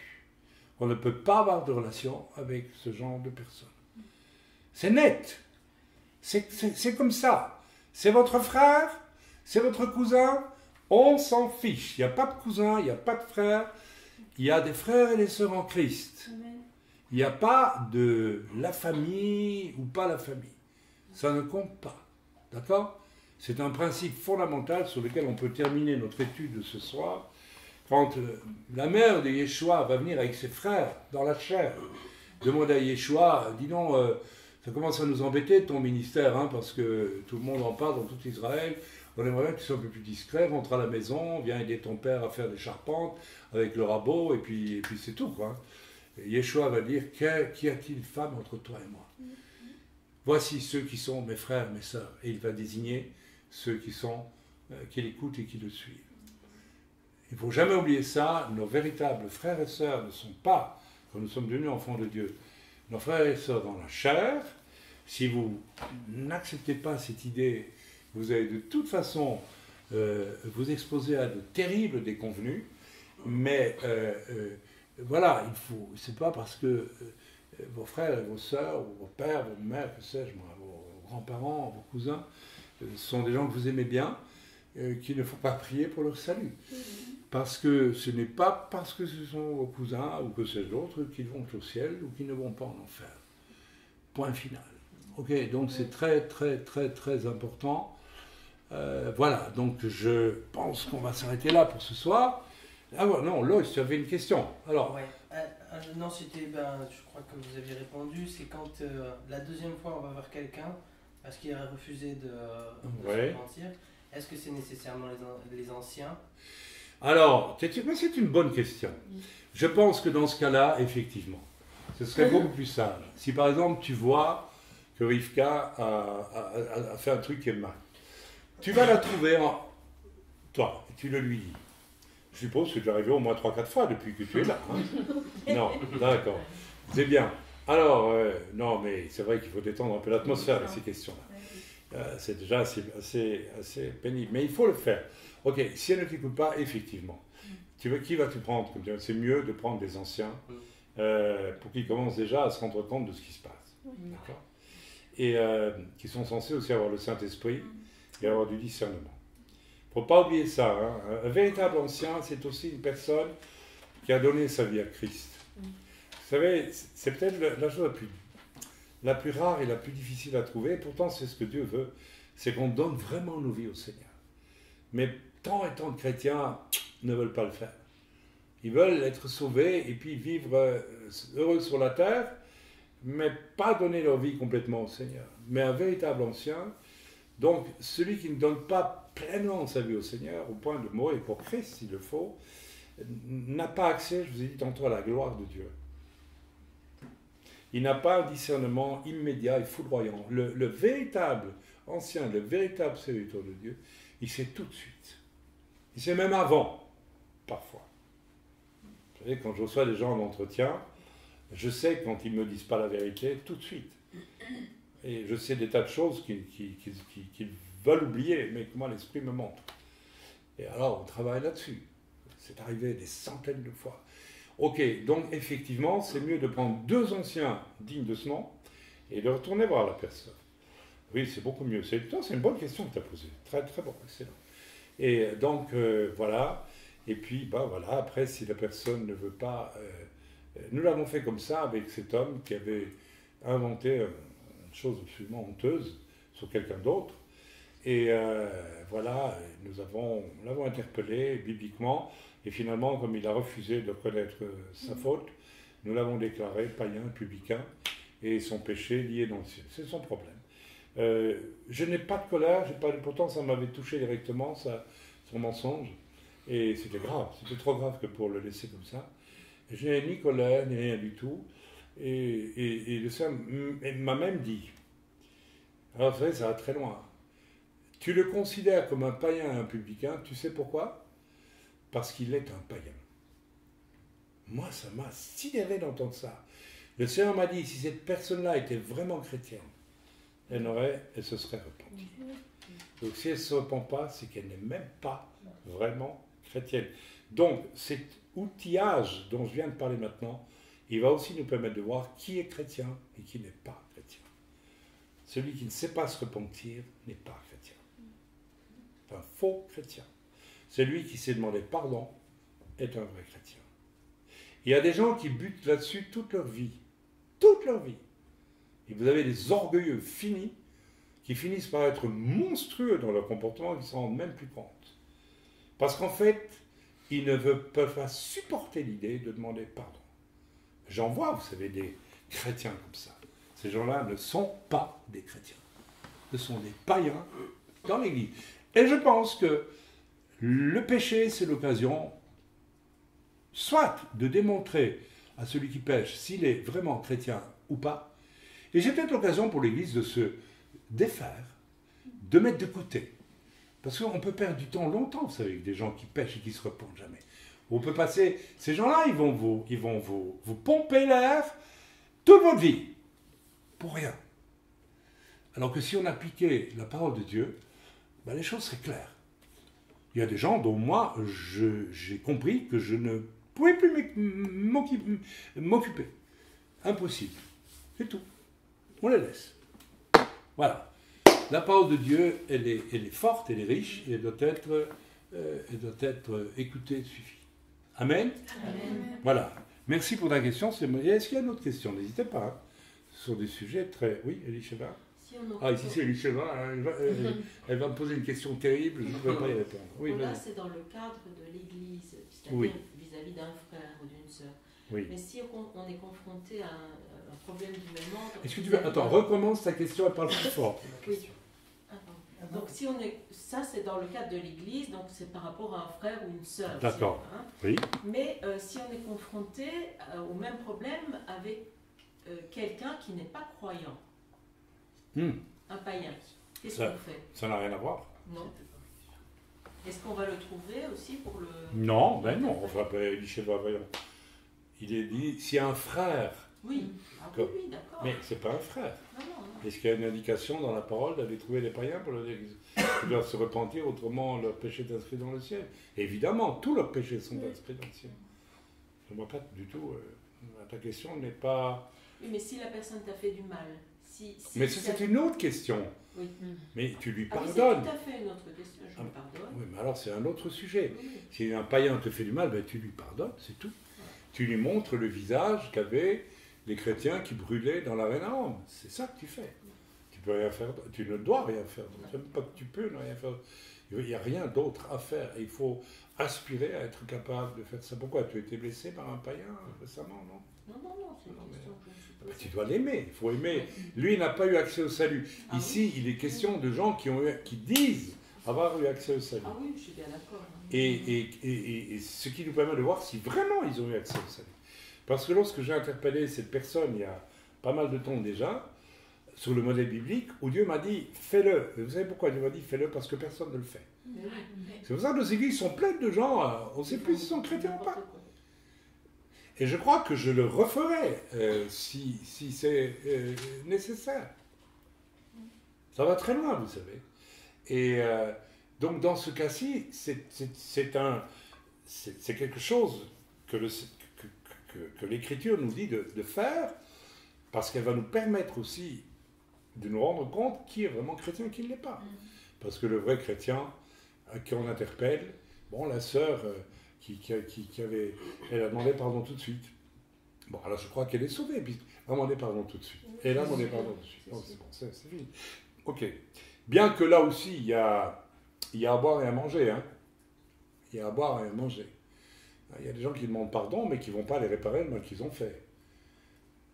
On ne peut pas avoir de relation avec ce genre de personnes. C'est net. C'est comme ça. C'est votre frère, c'est votre cousin, on s'en fiche. Il n'y a pas de cousin, il n'y a pas de frère. Il y a des frères et des sœurs en Christ. Amen. Il n'y a pas de la famille ou pas la famille. Ça ne compte pas. D'accord? C'est un principe fondamental sur lequel on peut terminer notre étude de ce soir. Quand la mère de Yeshua va venir avec ses frères dans la chair, demande à Yeshua, dis donc, ça commence à nous embêter ton ministère, hein, parce que tout le monde en parle dans tout Israël. On aimerait bien que tu sois un peu plus discret, rentre à la maison, viens aider ton père à faire des charpentes avec le rabot, et puis c'est tout, quoi. Et Yeshua va dire, qu'y a-t-il femme entre toi et moi? Voici ceux qui sont mes frères, mes sœurs. Et il va désigner ceux qui l'écoutent et qui le suivent. Il ne faut jamais oublier ça, nos véritables frères et sœurs ne sont pas, quand nous sommes devenus enfants de Dieu, nos frères et sœurs dans la chair. Si vous n'acceptez pas cette idée, vous allez de toute façon vous exposer à de terribles déconvenues, mais voilà, c'est pas parce que vos frères et vos sœurs, ou vos pères, vos mères, que sais-je, vos grands-parents, vos cousins, sont des gens que vous aimez bien, qu'il ne faut pas prier pour leur salut. Parce que ce n'est pas parce que ce sont vos cousins ou que c'est d'autres qu'ils vont au ciel ou qu'ils ne vont pas en enfer. Point final. Ok, donc c'est très très très très important. Voilà, donc je pense qu'on va s'arrêter là pour ce soir. Ah ouais, non, Loïs, tu avais une question. Alors. Ouais. Non, c'était, je crois que vous aviez répondu, c'est quand la deuxième fois on va voir quelqu'un parce qu'il a refusé de se mentir. Est-ce que c'est nécessairement les anciens? Alors, c'est une bonne question. Je pense que dans ce cas-là, effectivement, ce serait beaucoup plus sage. Si par exemple tu vois que Rivka a fait un truc qui est mal, tu vas la trouver toi, et tu le lui dis. Je suppose que tu es arrivé au moins 3-4 fois depuis que tu es là. Hein? Non, d'accord. C'est bien. Alors, non, mais c'est vrai qu'il faut détendre un peu l'atmosphère avec ces questions-là. C'est déjà assez pénible. Mais il faut le faire. Ok, si elle ne t'écoute pas, effectivement, qui vas-tu prendre? C'est mieux de prendre des anciens pour qu'ils commencent déjà à se rendre compte de ce qui se passe. D'accord? Et qui sont censés aussi avoir le Saint-Esprit et avoir du discernement. Il ne faut pas oublier ça. Hein. Un véritable ancien, c'est aussi une personne qui a donné sa vie à Christ. Vous savez, c'est peut-être la chose la plus rare et la plus difficile à trouver. Et pourtant, c'est ce que Dieu veut. C'est qu'on donne vraiment nos vies au Seigneur. Mais tant et tant de chrétiens ne veulent pas le faire. Ils veulent être sauvés et puis vivre heureux sur la terre, mais pas donner leur vie complètement au Seigneur. Mais un véritable ancien, donc celui qui ne donne pas pleinement sa vie au Seigneur, au point de mourir pour Christ s'il le faut, n'a pas accès, je vous ai dit tantôt, à la gloire de Dieu. Il n'a pas un discernement immédiat et foudroyant. Le véritable ancien, le véritable serviteur de Dieu, il sait tout de suite. Il sait même avant, parfois. Vous savez, quand je reçois des gens en entretien, je sais quand ils ne me disent pas la vérité tout de suite. Et je sais des tas de choses qu'ils veulent oublier, mais que moi l'esprit me montre. Et alors on travaille là-dessus. C'est arrivé des centaines de fois. Ok, donc effectivement, c'est mieux de prendre 2 anciens dignes de ce nom et de retourner voir la personne. Oui, c'est beaucoup mieux. C'est une bonne question que tu as posée. Très, très bon, excellent. Et donc, voilà. Et puis, voilà, après, si la personne ne veut pas... nous l'avons fait comme ça avec cet homme qui avait inventé une chose absolument honteuse sur quelqu'un d'autre. Et voilà, nous l'avons interpellé bibliquement. Et finalement, comme il a refusé de reconnaître sa faute, nous l'avons déclaré païen, publicain, et son péché lié dans le ciel. C'est son problème. Je n'ai pas de colère, pourtant ça m'avait touché directement, son mensonge, et c'était grave, c'était trop grave que pour le laisser comme ça. Et je n'ai ni colère, ni rien du tout, et le Seigneur m'a même dit, alors vous savez, ça va très loin, tu le considères comme un païen et un publicain, tu sais pourquoi? Parce qu'il est un païen. Moi, ça m'a sidéré d'entendre ça. Le Seigneur m'a dit, si cette personne-là était vraiment chrétienne, elle se serait repentie. Donc si elle ne se repent pas, c'est qu'elle n'est même pas vraiment chrétienne. Donc cet outillage dont je viens de parler maintenant, il va aussi nous permettre de voir qui est chrétien et qui n'est pas chrétien. Celui qui ne sait pas se repentir n'est pas chrétien. C'est un faux chrétien. Celui qui sait demander pardon est un vrai chrétien. Il y a des gens qui butent là-dessus toute leur vie. Toute leur vie. Et vous avez des orgueilleux finis qui finissent par être monstrueux dans leur comportement, ils ne s'en rendent même plus compte. Parce qu'en fait, ils ne peuvent pas supporter l'idée de demander pardon. J'en vois, vous savez, des chrétiens comme ça. Ces gens-là ne sont pas des chrétiens. Ce sont des païens dans l'Église. Et je pense que le péché, c'est l'occasion, soit de démontrer à celui qui pêche s'il est vraiment chrétien ou pas, et j'ai peut-être l'occasion pour l'Église de se défaire, de mettre de côté. Parce qu'on peut perdre du temps longtemps, vous savez, avec des gens qui pêchent et qui ne se repentent jamais. On peut passer, ces gens-là, ils vont vous pomper l'air toute votre vie, pour rien. Alors que si on appliquait la parole de Dieu, ben les choses seraient claires. Il y a des gens dont moi, j'ai compris que je ne pouvais plus m'occuper. Impossible. C'est tout. On les laisse. Voilà. La parole de Dieu, elle est forte, elle est riche, et elle doit être écoutée, suffit. Amen. Amen. Voilà. Merci pour ta question. Est-ce qu'il y a une autre question? N'hésitez pas. Hein. Ce sont des sujets très... Oui, Elisheva? Si ici c'est Elisheva. Elle va me poser une question terrible, je ne peux pas y répondre. Oui, là, c'est dans le cadre de l'Église, c'est-à-dire oui. vis-à-vis d'un frère ou d'une sœur. Oui. Mais si on est confronté à un problème du même ordre... Est-ce que tu veux... Attends, recommence ta question et parle plus fort. Oui. Donc si on est... Ça, c'est dans le cadre de l'Église, donc c'est par rapport à un frère ou une sœur. D'accord. Hein. Oui. Mais si on est confronté au même problème avec quelqu'un qui n'est pas croyant, un païen, qu'est-ce qu'on fait? Ça n'a rien à voir. Non. Est-ce qu'on va le trouver aussi pour le... Non, ben non, enfin, Elisheva, voyons. Il est dit, s'il y a un frère... Oui, oui, d'accord. Mais c'est pas un frère. Non. Est-ce qu'il y a une indication dans la parole d'aller trouver les païens pour leur dire qu'ils doivent se repentir, autrement leur péché est inscrit dans le ciel? Évidemment, tous leurs péchés sont inscrits dans le ciel. Je ne vois pas du tout... ta question n'est pas... Oui, mais si la personne t'a fait du mal... mais c'est une autre question. Oui. Mais tu lui Oui, pardonnes. c'est tout à fait une autre question, je lui pardonne. Oui, mais alors c'est un autre sujet. Oui. Si un païen te fait du mal, ben, tu lui pardonnes, c'est tout. Ouais. Tu lui montres le visage qu'avaient les chrétiens qui brûlaient dans l'arène à Rome. C'est ça que tu fais. Tu peux rien faire, tu ne dois rien faire. Même pas que tu peux ne rien faire. Il n'y a rien d'autre à faire. Et il faut aspirer à être capable de faire ça. Pourquoi? Tu as été blessé par un païen récemment, non? Non, c'est une question que je me suis posée. Tu dois l'aimer, il faut aimer. Lui, il n'a pas eu accès au salut. Ici, il est question de gens qui disent avoir eu accès au salut. Ah oui, je suis bien d'accord. Et ce qui nous permet de voir si vraiment ils ont eu accès au salut. Parce que lorsque j'ai interpellé cette personne il y a pas mal de temps déjà, sur le modèle biblique, où Dieu m'a dit, fais-le. Vous savez pourquoi Dieu m'a dit, fais-le? Parce que personne ne le fait. C'est pour ça que nos églises sont pleines de gens, on ne sait plus s'ils sont chrétiens ou pas. Et je crois que je le referai si c'est nécessaire. Ça va très loin, vous savez. Et donc, dans ce cas-ci, c'est quelque chose que l'Écriture nous dit de faire, parce qu'elle va nous permettre aussi de nous rendre compte qui est vraiment chrétien et qui ne l'est pas. Parce que le vrai chrétien, qui on interpelle, bon, la sœur... elle a demandé pardon tout de suite. Bon, alors je crois qu'elle est sauvée, puis elle a demandé pardon tout de suite. Elle a demandé pardon tout de suite. Donc c'est bon, c'est fini. Ok. Bien que là aussi, il y a à boire et à manger. Hein. Il y a à boire et à manger. Il y a des gens qui demandent pardon, mais qui ne vont pas aller réparer le mal qu'ils ont fait.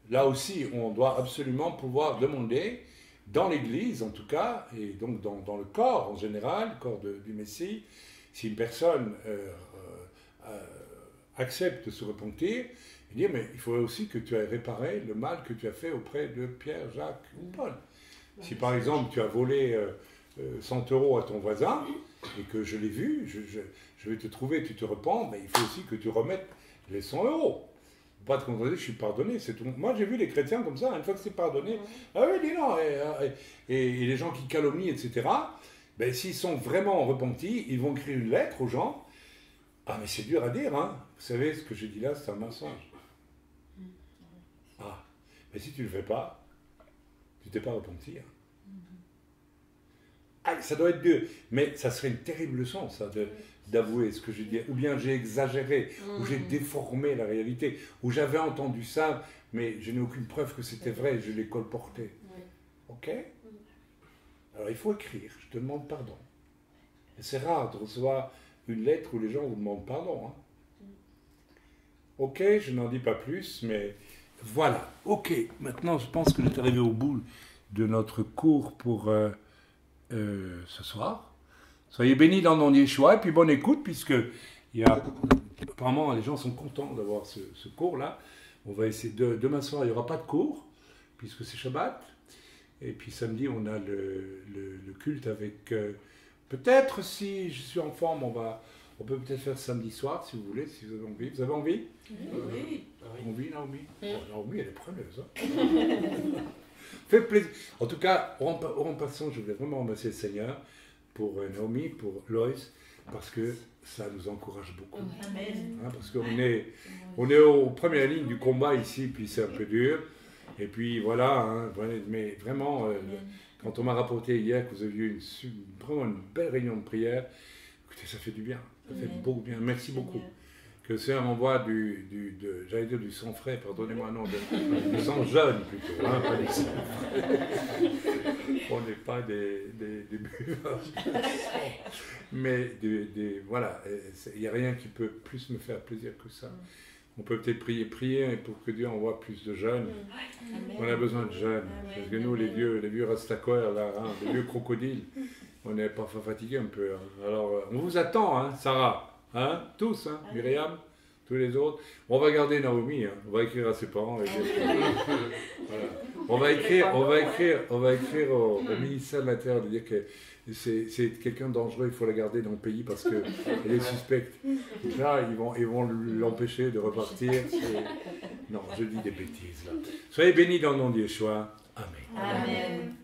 Là aussi, on doit absolument pouvoir demander, dans l'Église en tout cas, et donc dans le corps en général, le corps du Messie, si une personne... accepte de se repentir et dire mais il faut aussi que tu aies réparé le mal que tu as fait auprès de Pierre, Jacques ou Paul. Si par exemple tu as volé 100 € à ton voisin et que je l'ai vu, je vais te trouver, tu te repens, mais il faut aussi que tu remettes les 100 €. Pas te contenter, je suis pardonné, c'est tout. Moi j'ai vu les chrétiens comme ça, une fois que c'est pardonné, ah oui, dis non, et les gens qui calomnient, etc., ben, s'ils sont vraiment repentis, ils vont écrire une lettre aux gens. Ah, mais c'est dur à dire, hein. Vous savez, ce que j'ai dit là, c'est un mensonge. Ah, mais si tu ne le fais pas, tu t'es pas repenti. Hein. Ah, ça doit être dur. Mais ça serait une terrible leçon, ça, d'avouer ce que j'ai dit. Ou bien j'ai exagéré, ou j'ai déformé la réalité, ou j'avais entendu ça, mais je n'ai aucune preuve que c'était vrai, je l'ai colporté. Ok? Alors il faut écrire, je te demande pardon. Et c'est rare de recevoir une lettre où les gens vous demandent pardon. Hein. Ok, je n'en dis pas plus, mais voilà. Ok, maintenant je pense que nous sommes arrivés au bout de notre cours pour ce soir. Soyez bénis dans le nom de Yeshua, et puis bonne écoute, puisque apparemment les gens sont contents d'avoir ce cours-là. On va essayer demain soir, il n'y aura pas de cours, puisque c'est Shabbat. Et puis samedi, on a le culte avec... peut-être, si je suis en forme, on peut peut-être faire samedi soir, si vous voulez, si vous avez envie. Vous avez envie? Oui. Envie, Naomi? Naomi, elle est preneuse. Hein. Fait plaisir. En tout cas, en passant, je voulais vraiment remercier le Seigneur pour Naomi, pour Loïs, parce que ça nous encourage beaucoup. Amen. Hein, parce qu'on est aux premières lignes du combat ici, puis c'est un peu dur. Et puis voilà, hein, mais vraiment, quand on m'a rapporté hier que vous aviez eu vraiment une belle réunion de prière, écoutez, ça fait du bien, ça fait beaucoup bien. Merci beaucoup. Que le Seigneur m'envoie j'allais dire du sang frais, pardonnez-moi, non, du sang jeune plutôt, hein, pas du sang frais. On n'est pas des buveurs, mais voilà, il n'y a rien qui peut plus me faire plaisir que ça. On peut peut-être prier pour que Dieu envoie plus de jeunes. On a besoin de jeunes. Parce que nous, les vieux rastaquois, là, hein, les vieux crocodiles, on est parfois fatigués un peu. Hein. Alors, on vous attend, hein, Sarah. Hein, tous, hein, Myriam, tous les autres. On va garder Naomi, hein. On va écrire à ses parents. Et voilà. On va écrire au ministère de l'Intérieur de dire que c'est quelqu'un de dangereux, il faut la garder dans le pays parce qu'elle est suspecte. Là, ils vont l'empêcher de repartir. Non, je dis des bêtises là. Soyez bénis dans le nom de Yeshua. Amen. Amen.